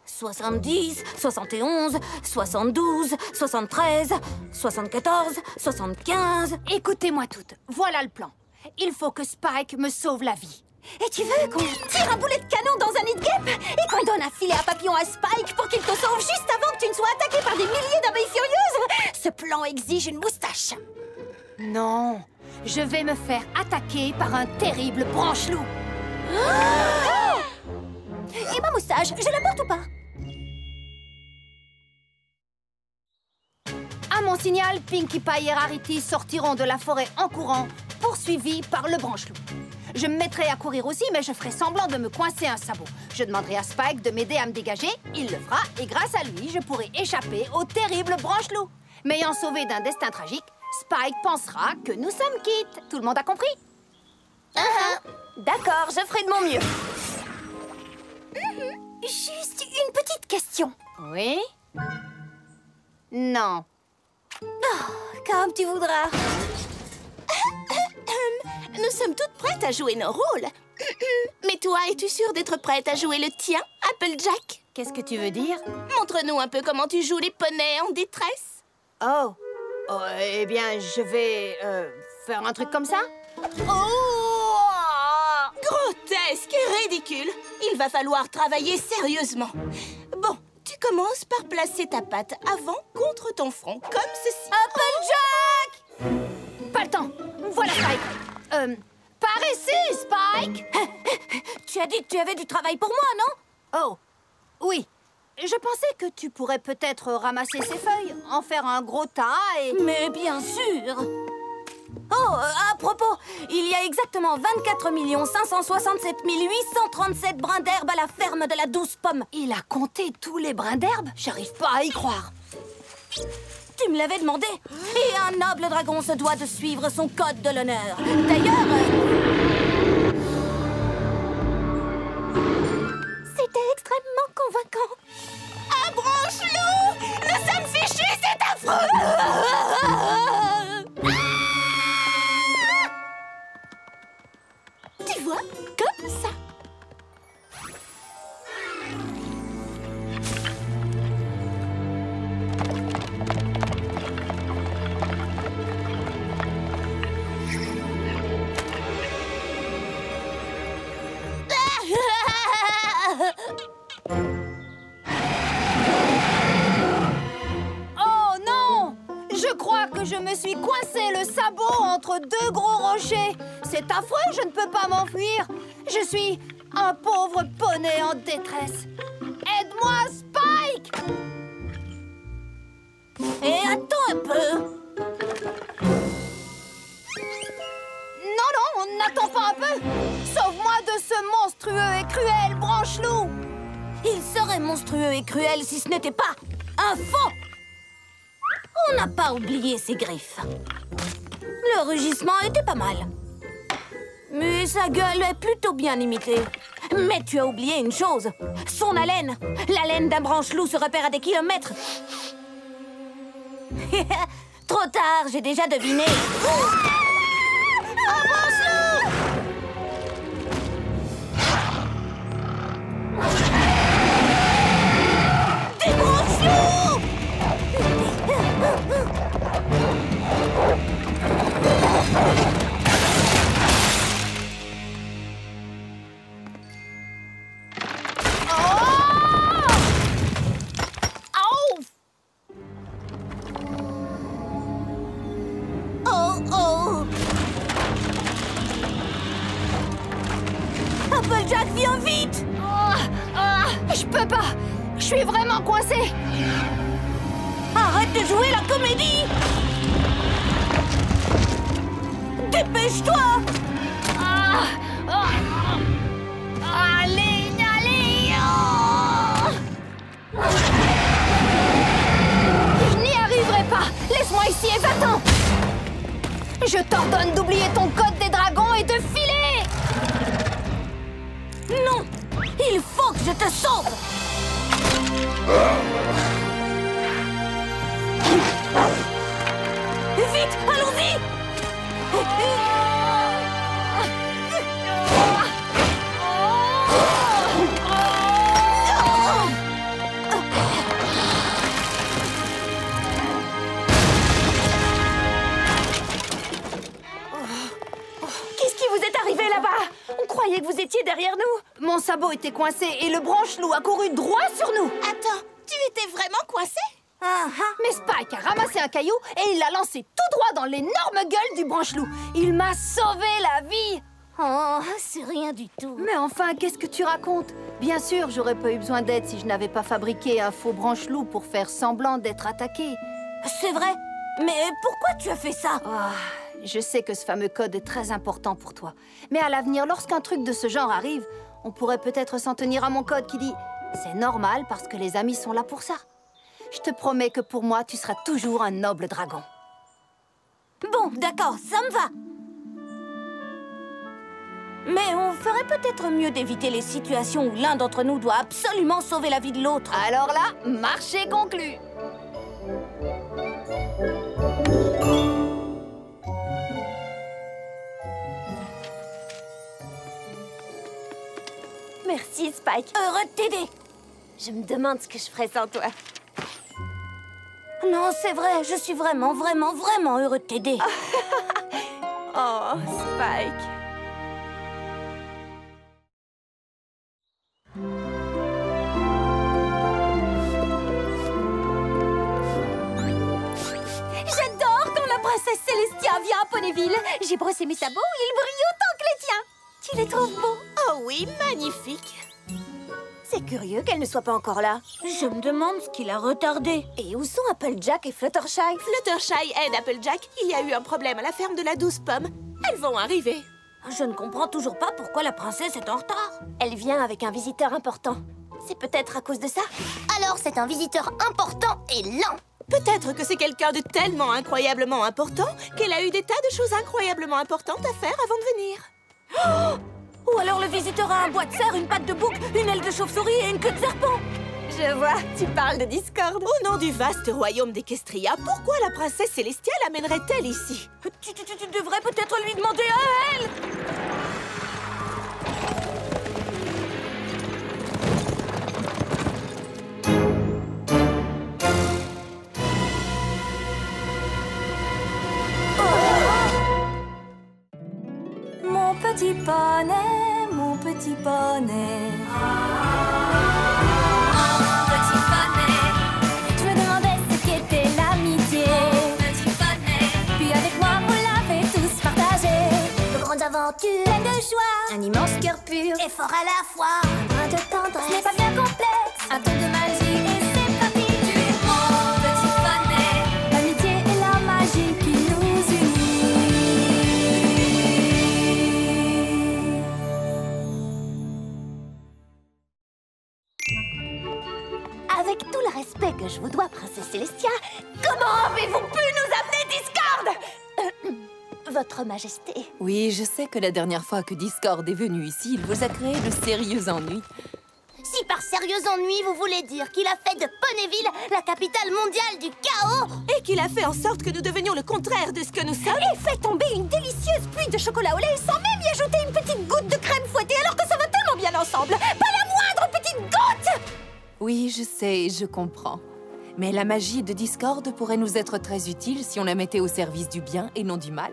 70, 71, 72, 73, 74, 75... Écoutez-moi toutes, voilà le plan. Il faut que Spike me sauve la vie. Et tu veux qu'on tire un boulet de canon dans un nid de guêpe et qu'on donne un filet à papillon à Spike pour qu'il te sauve juste avant que tu ne sois attaqué par des milliers d'abeilles furieuses? Ce plan exige une moustache. Non, je vais me faire attaquer par un terrible branche-loup. Et ma moustache, je la porte ou pas? À mon signal, Pinkie Pie et Rarity sortiront de la forêt en courant, poursuivis par le branche-loup. Je me mettrai à courir aussi, mais je ferai semblant de me coincer un sabot. Je demanderai à Spike de m'aider à me dégager, il le fera, et grâce à lui, je pourrai échapper au terrible branche-loup. M'ayant sauvé d'un destin tragique, Spike pensera que nous sommes quittes. Tout le monde a compris? D'accord, je ferai de mon mieux. Juste une petite question. Oui? Non. Comme tu voudras. Nous sommes toutes prêtes à jouer nos rôles. Mais toi, es-tu sûre d'être prête à jouer le tien, Applejack? Qu'est-ce que tu veux dire? Montre-nous un peu comment tu joues les poneys en détresse. Oh, eh bien, je vais faire un truc comme ça? Grotesque et ridicule. Il va falloir travailler sérieusement. Bon, tu commences par placer ta patte avant contre ton front, comme ceci. Applejack! Pas le temps. Voilà Spike. Par ici, Spike. Tu as dit que tu avais du travail pour moi, non? Oh, oui. Je pensais que tu pourrais peut-être ramasser ces feuilles, en faire un gros tas et... Mais bien sûr! Oh, à propos, il y a exactement 24 567 837 brins d'herbe à la ferme de la Douce Pomme. Il a compté tous les brins d'herbe? J'arrive pas à y croire. Tu me l'avais demandé. Et un noble dragon se doit de suivre son code de l'honneur. D'ailleurs... C'était extrêmement convaincant. Un branche-loup! Nous sommes fichus, c'est affreux! Tu vois, comme ça. Oh non! Je crois que je me suis coincé le sabot entre deux gros rochers. C'est affreux, je ne peux pas m'enfuir. Je suis un pauvre poney en détresse. Aide-moi, Spike! Et attends un peu. Non, n'attends pas un peu. Sauve-moi de ce monstrueux et cruel branche-loup. monstrueux et cruel si ce n'était pas un faux. On n'a pas oublié ses griffes. Le rugissement était pas mal. Mais sa gueule est plutôt bien imitée. Mais tu as oublié une chose. Son haleine. L'haleine d'un branche-loup se repère à des kilomètres. Trop tard, j'ai déjà deviné. Un branche-loup! Des branche-loups! Applejack, viens vite! Je peux pas. Je suis vraiment coincée. Arrête de jouer la comédie! Dépêche-toi! Allez, allez. Je n'y arriverai pas. Laisse-moi ici et va-t'en. Je t'ordonne d'oublier ton code des dragons et de filer. Non! Il faut que je te sauve! Vite, allons-y! Qu'est-ce qui vous est arrivé là-bas? On croyait que vous étiez derrière nous. Mon sabot était coincé et le branche-loup a couru droit sur nous. Attends, tu étais vraiment coincé? Mais Spike a ramassé un caillou et il l'a lancé tout droit dans l'énorme gueule du branche-loup. Il m'a sauvé la vie. Oh, c'est rien du tout. Mais enfin, qu'est-ce que tu racontes? Bien sûr, j'aurais pas eu besoin d'aide si je n'avais pas fabriqué un faux branche-loup pour faire semblant d'être attaqué. C'est vrai? Mais pourquoi tu as fait ça? Je sais que ce fameux code est très important pour toi. Mais à l'avenir, lorsqu'un truc de ce genre arrive, on pourrait peut-être s'en tenir à mon code qui dit « C'est normal parce que les amis sont là pour ça ». Je te promets que pour moi, tu seras toujours un noble dragon. Bon, d'accord, ça me va. Mais on ferait peut-être mieux d'éviter les situations où l'un d'entre nous doit absolument sauver la vie de l'autre. Alors là, marché conclu. Merci, Spike. Heureux de t'aider. Je me demande ce que je ferais sans toi. Non, c'est vrai, je suis vraiment, vraiment, vraiment heureux de t'aider. Oh, Spike. J'adore quand la princesse Célestia vient à Ponyville. J'ai brossé mes sabots, ils brillent autant que les tiens. Tu les trouves beaux? Oh oui, magnifique. C'est curieux qu'elle ne soit pas encore là. Je me demande ce qui l'a retardé. Et où sont Applejack et Fluttershy? Fluttershy aide Applejack. Il y a eu un problème à la ferme de la Douce Pomme. Elles vont arriver. Je ne comprends toujours pas pourquoi la princesse est en retard. Elle vient avec un visiteur important. C'est peut-être à cause de ça? Alors c'est un visiteur important et lent. Peut-être que c'est quelqu'un de tellement incroyablement important qu'elle a eu des tas de choses incroyablement importantes à faire avant de venir. Ou alors le visiteur a un bois de cerf, une patte de bouc, une aile de chauve-souris et une queue de serpent. Je vois, tu parles de discorde. Au nom du vaste royaume d'Equestria, pourquoi la princesse Célestia l'amènerait-elle ici? Tu devrais peut-être lui demander à elle. Mon petit poney, mon petit poney. Petit poney, je me demandais ce qu'était l'amitié. Petit poney, puis avec moi vous l'avez tous partagé. De grandes aventures, Plein de joie, un immense cœur pur. et fort à la fois. Un brin de tendresse, ce n'est pas bien complexe. Un ton de magie et c'est parti. Tu es mon petit poney. L'amitié et la magie qui nous unit. Votre Majesté. Oui, je sais que la dernière fois que Discord est venu ici, il vous a créé de sérieux ennuis. Si par sérieux ennui, vous voulez dire qu'il a fait de Ponyville la capitale mondiale du chaos. Et qu'il a fait en sorte que nous devenions le contraire de ce que nous sommes. Et fait tomber une délicieuse pluie de chocolat au lait sans même y ajouter une petite goutte de crème fouettée alors que ça va tellement bien ensemble. Pas la moindre petite goutte. Oui, je sais, je comprends. Mais la magie de Discord pourrait nous être très utile si on la mettait au service du bien et non du mal.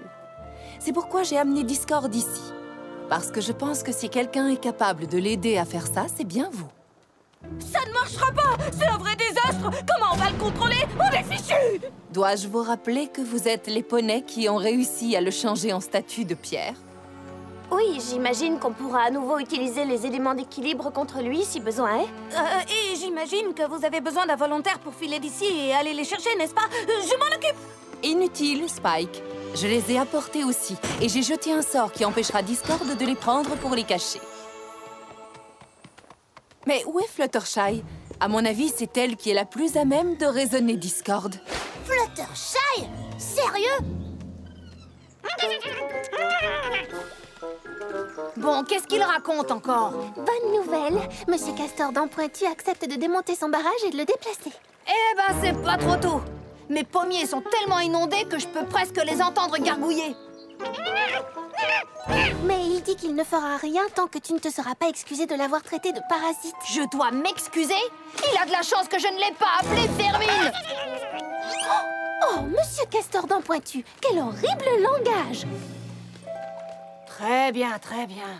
C'est pourquoi j'ai amené Discord ici. Parce que je pense que si quelqu'un est capable de l'aider à faire ça, c'est bien vous. Ça ne marchera pas. C'est un vrai désastre. Comment on va le contrôler? On est fichus. Dois-je vous rappeler que vous êtes les poneys qui ont réussi à le changer en statue de pierre? Oui, j'imagine qu'on pourra à nouveau utiliser les éléments d'équilibre contre lui si besoin est. Et j'imagine que vous avez besoin d'un volontaire pour filer d'ici et aller les chercher, n'est-ce pas? Je m'en occupe. Inutile, Spike. Je les ai apportés aussi, et j'ai jeté un sort qui empêchera Discord de les prendre pour les cacher. Mais où est Fluttershy? À mon avis, c'est elle qui est la plus à même de raisonner Discord. Fluttershy? Sérieux? Bon, qu'est-ce qu'il raconte encore? Bonne nouvelle, Monsieur Castor dent Pointu accepte de démonter son barrage et de le déplacer. Eh ben, c'est pas trop tôt. Mes pommiers sont tellement inondés que je peux presque les entendre gargouiller. Mais il dit qu'il ne fera rien tant que tu ne te seras pas excusé de l'avoir traité de parasite. Je dois m'excuser? Il a de la chance que je ne l'ai pas appelé vermine. Oh, Monsieur Castor dent Pointu, quel horrible langage! Très bien, très bien.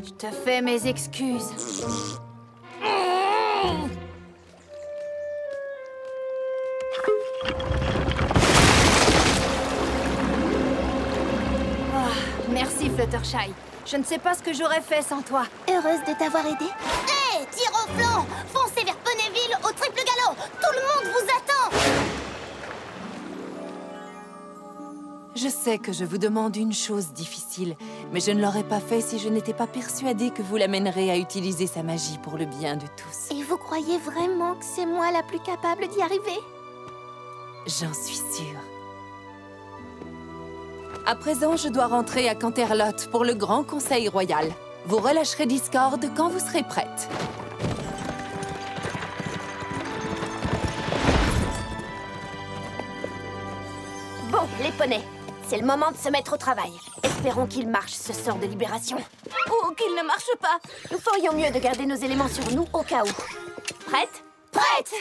Je te fais mes excuses. Merci, Fluttershy. Je ne sais pas ce que j'aurais fait sans toi. Heureuse de t'avoir aidé. Hé, tire au flanc! Foncez vers Ponyville au triple galop! Tout le monde vous attend! Je sais que je vous demande une chose difficile, mais je ne l'aurais pas fait si je n'étais pas persuadée que vous l'amènerez à utiliser sa magie pour le bien de tous. Et vous croyez vraiment que c'est moi la plus capable d'y arriver? J'en suis sûre. À présent, je dois rentrer à Canterlot pour le Grand Conseil Royal. Vous relâcherez Discord quand vous serez prête. Bon, les poneys, c'est le moment de se mettre au travail. Espérons qu'il marche, ce sort de libération. Ou qu'il ne marche pas. Nous ferions mieux de garder nos éléments sur nous au cas où. Prête? Prête!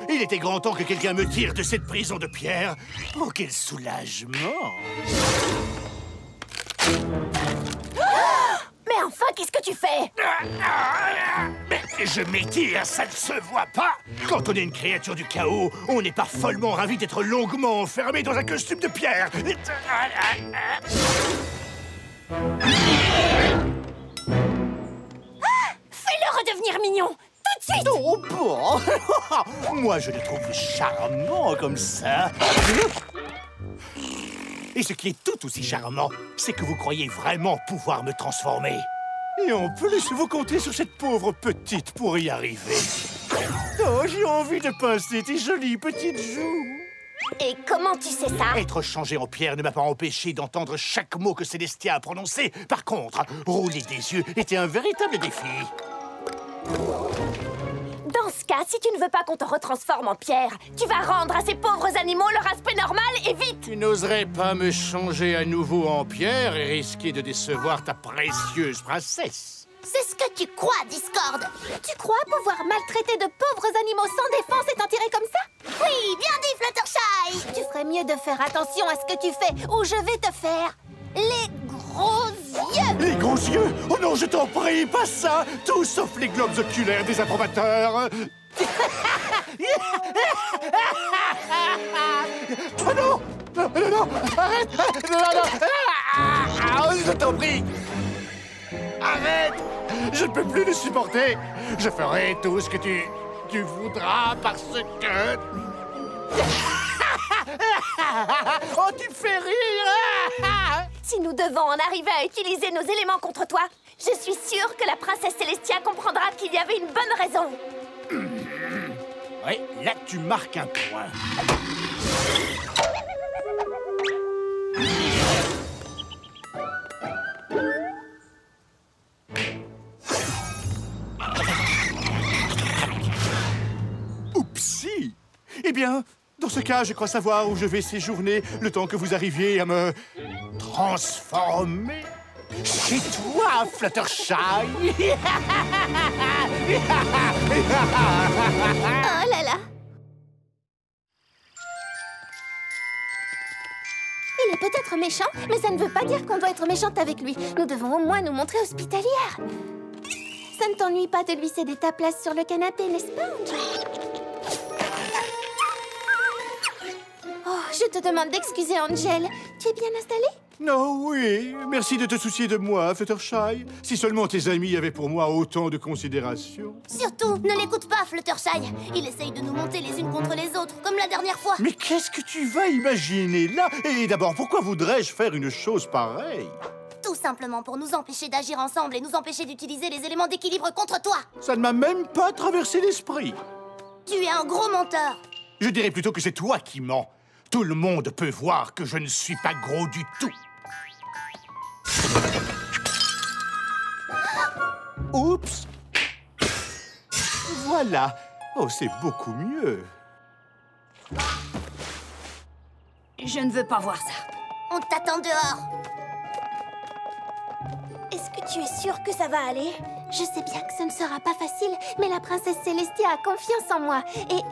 Il était grand temps que quelqu'un me tire de cette prison de pierre. Oh, quel soulagement! Mais enfin, qu'est-ce que tu fais? Mais je m'étire, ça ne se voit pas! Quand on est une créature du chaos, on n'est pas follement ravi d'être longuement enfermé dans un costume de pierre! Fais-le redevenir mignon! Tout de suite! Oh bon! Moi, je le trouve charmant comme ça. Et ce qui est tout aussi charmant, c'est que vous croyez vraiment pouvoir me transformer. Et en plus, vous comptez sur cette pauvre petite pour y arriver. Oh, j'ai envie de pincer tes jolies petites joues. Et comment tu sais ça? Être changé en pierre ne m'a pas empêché d'entendre chaque mot que Célestia a prononcé. Par contre, rouler des yeux était un véritable défi. Dans ce cas, si tu ne veux pas qu'on te retransforme en pierre, tu vas rendre à ces pauvres animaux leur aspect normal et vite! Tu n'oserais pas me changer à nouveau en pierre et risquer de décevoir ta précieuse princesse. C'est ce que tu crois, Discord! Tu crois pouvoir maltraiter de pauvres animaux sans défense et t'en tirer comme ça? Oui, bien dit, Fluttershy! Tu ferais mieux de faire attention à ce que tu fais, ou je vais te faire les gros yeux! Les gros yeux? Oh non, je t'en prie, pas ça! Tout sauf les globes oculaires des approbateurs! Oh non! Non, non, non! Arrête! Non, non! Je t'en prie! Arrête! Je ne peux plus le supporter! Je ferai tout ce que tu voudras parce que... Oh, tu me fais rire! Si nous devons en arriver à utiliser nos éléments contre toi, je suis sûre que la princesse Célestia comprendra qu'il y avait une bonne raison. Oui, là tu marques un point. Oupsie! Eh bien, dans ce cas, je crois savoir où je vais séjourner le temps que vous arriviez à me transformer. Chez toi, Fluttershy! Oh là là! Il est peut-être méchant, mais ça ne veut pas dire qu'on doit être méchante avec lui. Nous devons au moins nous montrer hospitalières. Ça ne t'ennuie pas de lui céder ta place sur le canapé, n'est-ce pas, Angel? Oh, je te demande d'excuser, Angel. Tu es bien installée? Oh oui, merci de te soucier de moi, Fluttershy. Si seulement tes amis avaient pour moi autant de considération. Surtout, ne l'écoute pas, Fluttershy. Il essaye de nous monter les unes contre les autres, comme la dernière fois. Mais qu'est-ce que tu vas imaginer là? Et d'abord, pourquoi voudrais-je faire une chose pareille? Tout simplement pour nous empêcher d'agir ensemble et nous empêcher d'utiliser les éléments d'équilibre contre toi. Ça ne m'a même pas traversé l'esprit. Tu es un gros menteur. Je dirais plutôt que c'est toi qui mens. Tout le monde peut voir que je ne suis pas gros du tout. Oups! Voilà. Oh, c'est beaucoup mieux. Je ne veux pas voir ça. On t'attend dehors. Est-ce que tu es sûre que ça va aller? Je sais bien que ce ne sera pas facile, mais la princesse Célestia a confiance en moi. Et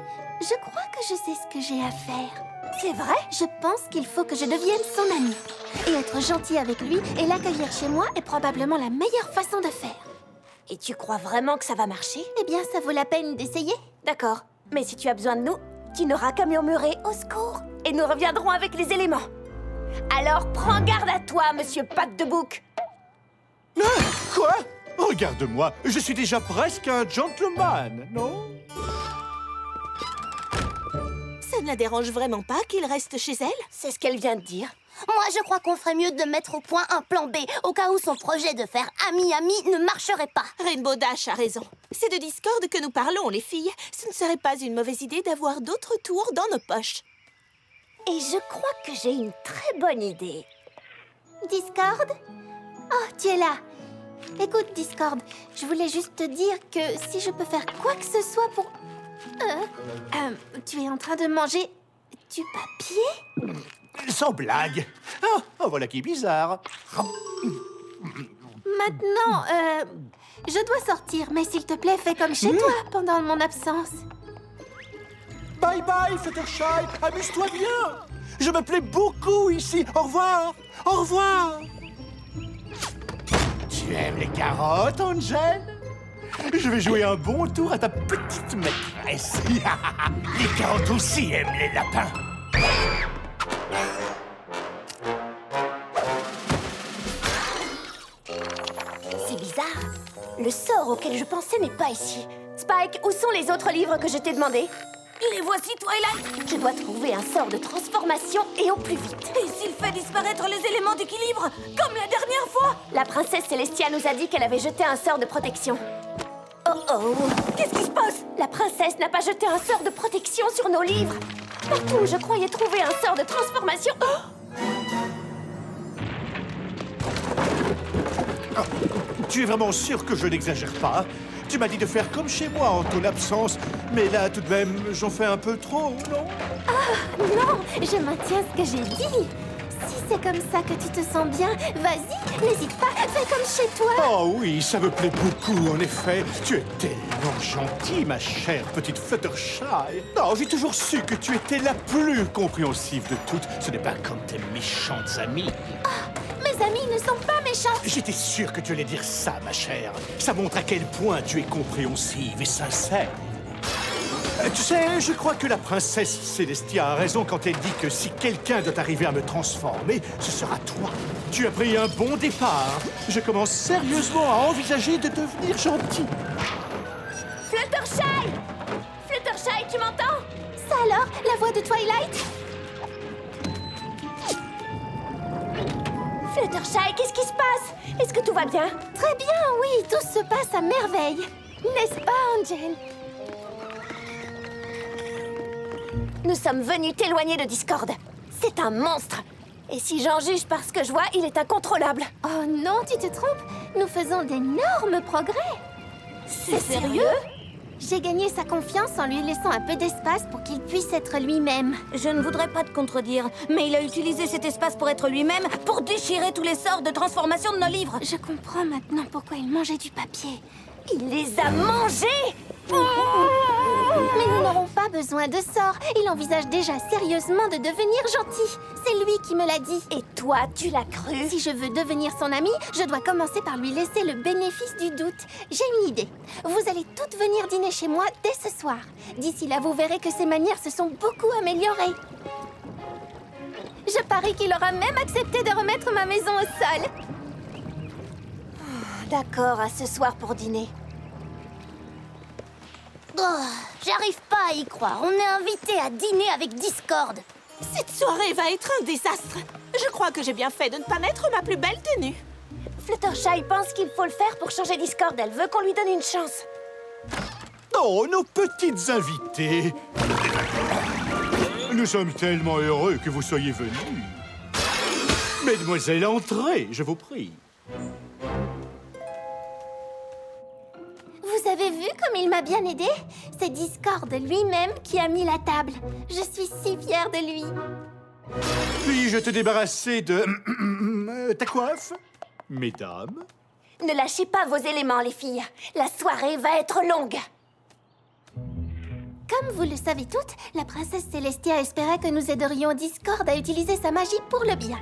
je crois que je sais ce que j'ai à faire. C'est vrai? Je pense qu'il faut que je devienne son amie. Et être gentille avec lui et l'accueillir chez moi est probablement la meilleure façon de faire. Et tu crois vraiment que ça va marcher? Eh bien, ça vaut la peine d'essayer. D'accord. Mais si tu as besoin de nous, tu n'auras qu'à murmurer au secours. Et nous reviendrons avec les éléments. Alors, prends garde à toi, monsieur Patte de Bouc. Ah, quoi? Regarde-moi, je suis déjà presque un gentleman, non? Ça ne la dérange vraiment pas qu'il reste chez elle? C'est ce qu'elle vient de dire. Moi, je crois qu'on ferait mieux de mettre au point un plan B, au cas où son projet de faire ami-ami ne marcherait pas. Rainbow Dash a raison. C'est de Discord que nous parlons, les filles. Ce ne serait pas une mauvaise idée d'avoir d'autres tours dans nos poches. Et je crois que j'ai une très bonne idée. Discord? Oh, tu es là. Écoute, Discord, je voulais juste te dire que si je peux faire quoi que ce soit pour... tu es en train de manger du papier? Sans blague. Oh, voilà qui est bizarre. Maintenant, je dois sortir, mais s'il te plaît, fais comme chez toi pendant mon absence. Bye bye, Fluttershy. Amuse-toi bien. Je me plais beaucoup ici. Au revoir. Au revoir. Tu aimes les carottes, Angel? Je vais jouer un bon tour à ta petite maîtresse. Les carottes aussi aiment les lapins. C'est bizarre. Le sort auquel je pensais n'est pas ici. Spike, où sont les autres livres que je t'ai demandé? Les voici, Twilight. Je dois trouver un sort de transformation et au plus vite. Et s'il fait disparaître les éléments d'équilibre, comme la dernière fois? La princesse Célestia nous a dit qu'elle avait jeté un sort de protection. Oh oh! Qu'est-ce qui se passe? La princesse n'a pas jeté un sort de protection sur nos livres. Partout où je croyais trouver un sort de transformation... Oh! Oh, tu es vraiment sûr que je n'exagère pas? Tu m'as dit de faire comme chez moi en ton absence, mais là, tout de même, j'en fais un peu trop, non? Ah, non! Je maintiens ce que j'ai dit. Si c'est comme ça que tu te sens bien, vas-y, n'hésite pas, fais comme chez toi. Oh oui, ça me plaît beaucoup, en effet. Tu es tellement gentille, ma chère petite Fluttershy. Non, j'ai toujours su que tu étais la plus compréhensive de toutes. Ce n'est pas comme tes méchantes amies. Ah, mais vrais amis ne sont pas méchants. J'étais sûr que tu allais dire ça, ma chère. Ça montre à quel point tu es compréhensive et sincère. Tu sais, je crois que la princesse Célestia a raison quand elle dit que si quelqu'un doit arriver à me transformer, ce sera toi. Tu as pris un bon départ. Je commence sérieusement à envisager de devenir gentil. Fluttershy! Fluttershy, tu m'entends? Ça alors, la voix de Twilight? Fluttershy, qu'est-ce qui se passe? Est-ce que tout va bien? Très bien, oui, tout se passe à merveille. N'est-ce pas, Angel? Nous sommes venus t'éloigner de Discord. C'est un monstre. Et si j'en juge par ce que je vois, il est incontrôlable. Oh non, tu te trompes. Nous faisons d'énormes progrès. C'est sérieux? J'ai gagné sa confiance en lui laissant un peu d'espace pour qu'il puisse être lui-même. Je ne voudrais pas te contredire, mais il a utilisé cet espace pour être lui-même, pour déchirer tous les sorts de transformation de nos livres. Je comprends maintenant pourquoi il mangeait du papier. Il les a mangés! Mais nous n'aurons pas besoin de sorts. Il envisage déjà sérieusement de devenir gentil. C'est lui qui me l'a dit. Et toi, tu l'as cru? Si je veux devenir son ami, je dois commencer par lui laisser le bénéfice du doute. J'ai une idée. Vous allez toutes venir dîner chez moi dès ce soir. D'ici là, vous verrez que ses manières se sont beaucoup améliorées. Je parie qu'il aura même accepté de remettre ma maison au sol. D'accord, à ce soir pour dîner. Oh, j'arrive pas à y croire. On est invité à dîner avec Discord. Cette soirée va être un désastre. Je crois que j'ai bien fait de ne pas mettre ma plus belle tenue. Fluttershy pense qu'il faut le faire pour changer Discord. Elle veut qu'on lui donne une chance. Oh, nos petites invitées. Nous sommes tellement heureux que vous soyez venus. Mesdemoiselles, entrez, je vous prie. Vous avez vu comme il m'a bien aidé? C'est Discord lui-même qui a mis la table. Je suis si fière de lui. Puis-je te débarrasser de... ta coiffe, mesdames? Ne lâchez pas vos éléments, les filles. La soirée va être longue. Comme vous le savez toutes, la princesse Célestia espérait que nous aiderions Discord à utiliser sa magie pour le bien.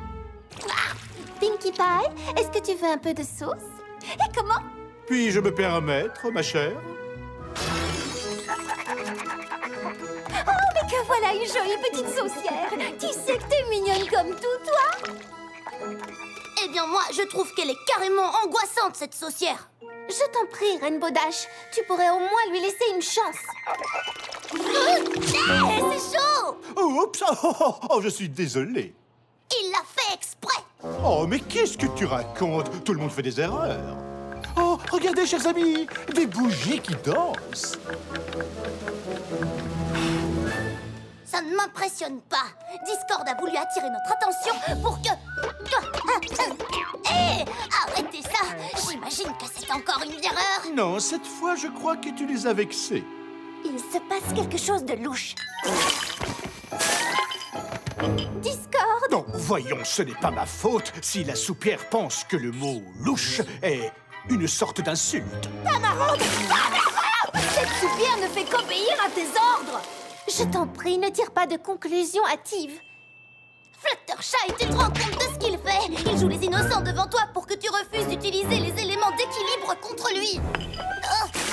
Pinkie Pie, est-ce que tu veux un peu de sauce? Et comment? Puis-je me permettre, ma chère? Oh, mais que voilà une jolie petite saucière! Tu sais que t'es mignonne comme tout, toi? Eh bien, moi, je trouve qu'elle est carrément angoissante, cette saucière. Je t'en prie, Rainbow Dash. Tu pourrais au moins lui laisser une chance. C'est chaud! Oups! Oh, je suis désolé. Il l'a fait exprès. Oh, mais qu'est-ce que tu racontes? Tout le monde fait des erreurs. Oh, regardez, chers amis, des bougies qui dansent. Ça ne m'impressionne pas. Discord a voulu attirer notre attention pour que... Hé! Arrêtez ça! J'imagine que c'est encore une erreur. Non, cette fois, je crois que tu les as vexés. Il se passe quelque chose de louche. Discord! Non, voyons, ce n'est pas ma faute si la soupière pense que le mot « louche » est une sorte d'insulte. Tamarande! Cette soupière ne fait qu'obéir à tes ordres! Je t'en prie, ne tire pas de conclusion hâtive. Fluttershy, tu te rends compte de ce qu'il fait? Il joue les innocents devant toi pour que tu refuses d'utiliser les éléments d'équilibre contre lui.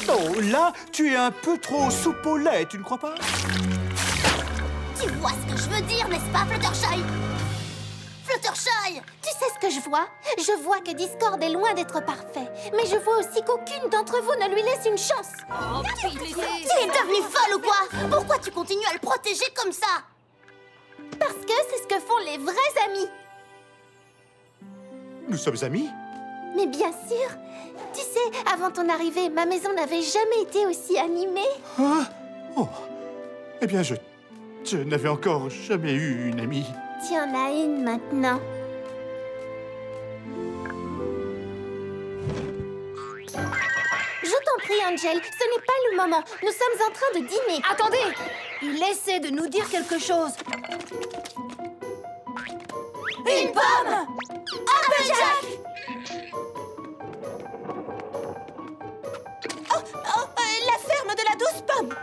Oh, là, tu es un peu trop soupe au lait, tu ne crois pas? Tu vois ce que je veux dire, n'est-ce pas, Fluttershy? Fluttershy! Tu sais ce que je vois? Je vois que Discord est loin d'être parfait. Mais je vois aussi qu'aucune d'entre vous ne lui laisse une chance. Oh, tu es devenue folle ou quoi? Pourquoi tu continues à le protéger comme ça? Parce que c'est ce que font les vrais amis. Nous sommes amis? Mais bien sûr. Tu sais, avant ton arrivée, ma maison n'avait jamais été aussi animée. Hein? Oh. Eh bien, je n'avais encore jamais eu une amie. Tu en as une maintenant. Je t'en prie, Angel, ce n'est pas le moment. Nous sommes en train de dîner. Attendez! Il essaie de nous dire quelque chose. Une pomme! Applejack! La ferme de la douce pomme!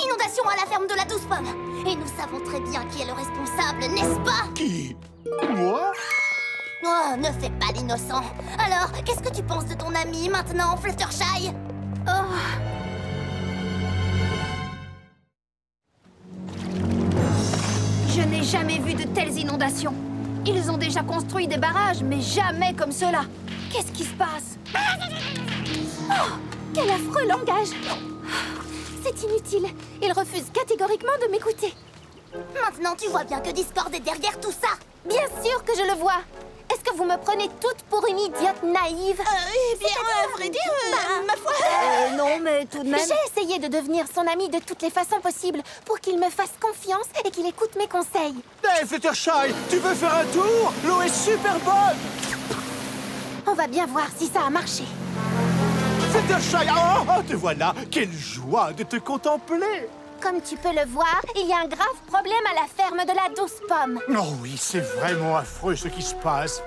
Inondation à la ferme de la douce pomme. Et nous savons très bien qui est le responsable, n'est-ce pas? Qui? Moi? Oh, ne fais pas l'innocent. Alors, qu'est-ce que tu penses de ton ami maintenant, Fluttershy? Je n'ai jamais vu de telles inondations. Ils ont déjà construit des barrages, mais jamais comme cela. Qu'est-ce qui se passe? Oh, quel affreux langage! C'est inutile. Il refuse catégoriquement de m'écouter. Maintenant, tu vois bien que Discord est derrière tout ça. Bien sûr que je le vois. Est-ce que vous me prenez toute pour une idiote naïve? Eh bien, à vrai dire, ma foi... Non, mais tout de même... J'ai essayé de devenir son ami de toutes les façons possibles pour qu'il me fasse confiance et qu'il écoute mes conseils. Hey, Fluttershy, tu veux faire un tour? L'eau est super bonne! On va bien voir si ça a marché. Fluttershy, oh, te voilà! Quelle joie de te contempler! Comme tu peux le voir, il y a un grave problème à la ferme de la douce pomme. Oh oui, c'est vraiment affreux ce qui se passe.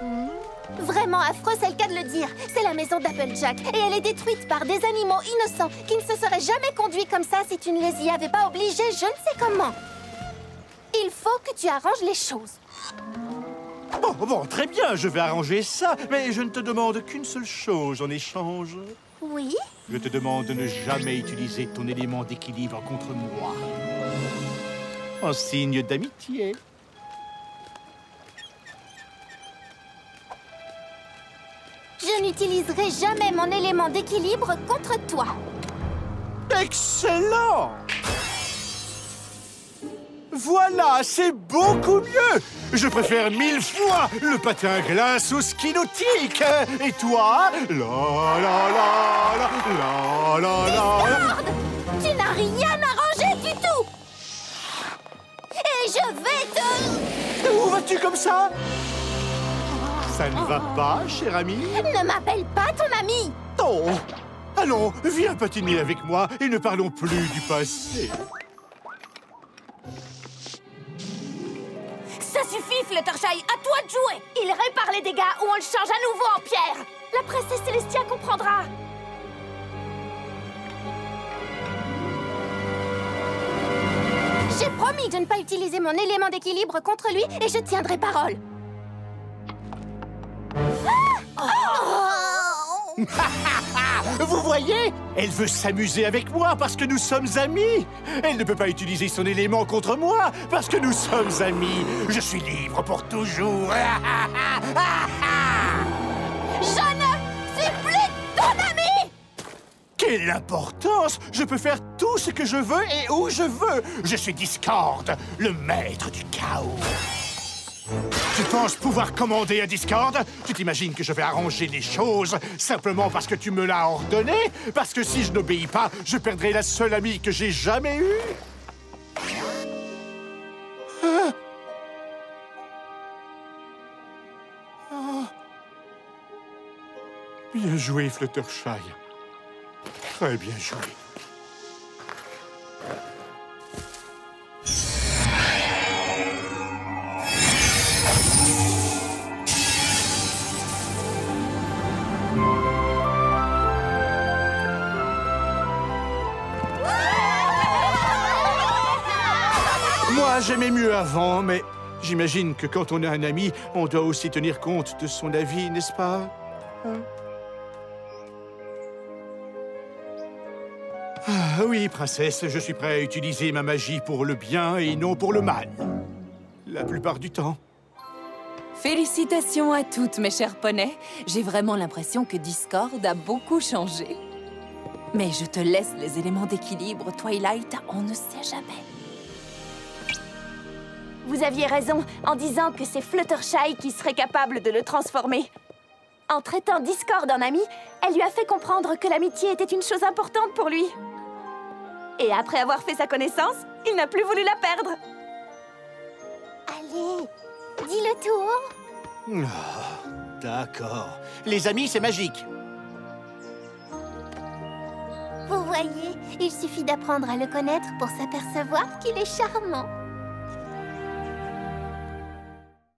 Vraiment affreux, c'est le cas de le dire. C'est la maison d'Applejack et elle est détruite par des animaux innocents qui ne se seraient jamais conduits comme ça si tu ne les y avais pas obligés, je ne sais comment. Il faut que tu arranges les choses. Bon, très bien, je vais arranger ça. Mais je ne te demande qu'une seule chose en échange. Oui? Je te demande de ne jamais utiliser ton élément d'équilibre contre moi. En signe d'amitié. Je n'utiliserai jamais mon élément d'équilibre contre toi. Excellent! Voilà, c'est beaucoup mieux! Je préfère 1000 fois le patin à glace au ski nautique! Et toi? Discord! Tu n'as rien arrangé du tout! Et je vais te... Où vas-tu comme ça? Ça ne va pas, cher ami? Ne m'appelle pas ton ami! Oh! Allons, viens patiner avec moi et ne parlons plus du passé. Ça suffit, Fluttershy, à toi de jouer. Il répare les dégâts ou on le change à nouveau en pierre. La princesse Célestia comprendra. J'ai promis de ne pas utiliser mon élément d'équilibre contre lui et je tiendrai parole. Vous voyez? Elle veut s'amuser avec moi parce que nous sommes amis. Elle ne peut pas utiliser son élément contre moi parce que nous sommes amis. Je suis libre pour toujours. Je ne suis plus ton ami! Quelle importance! Je peux faire tout ce que je veux et où je veux. Je suis Discord, le maître du chaos. Tu penses pouvoir commander à Discord? Tu t'imagines que je vais arranger les choses simplement parce que tu me l'as ordonné? Parce que si je n'obéis pas, je perdrai la seule amie que j'ai jamais eue? Hein? Oh. Bien joué, Fluttershy. Très bien joué. Moi, j'aimais mieux avant, mais j'imagine que quand on a un ami, on doit aussi tenir compte de son avis, n'est-ce pas? Hein? Ah, oui, princesse, je suis prêt à utiliser ma magie pour le bien et non pour le mal. La plupart du temps. Félicitations à toutes, mes chers poneys. J'ai vraiment l'impression que Discord a beaucoup changé. Mais je te laisse les éléments d'équilibre, Twilight, on ne sait jamais. Vous aviez raison en disant que c'est Fluttershy qui serait capable de le transformer. En traitant Discord en ami, elle lui a fait comprendre que l'amitié était une chose importante pour lui. Et après avoir fait sa connaissance, il n'a plus voulu la perdre. Allez, dis le tour. Oh, d'accord. Les amis, c'est magique. Vous voyez, il suffit d'apprendre à le connaître pour s'apercevoir qu'il est charmant.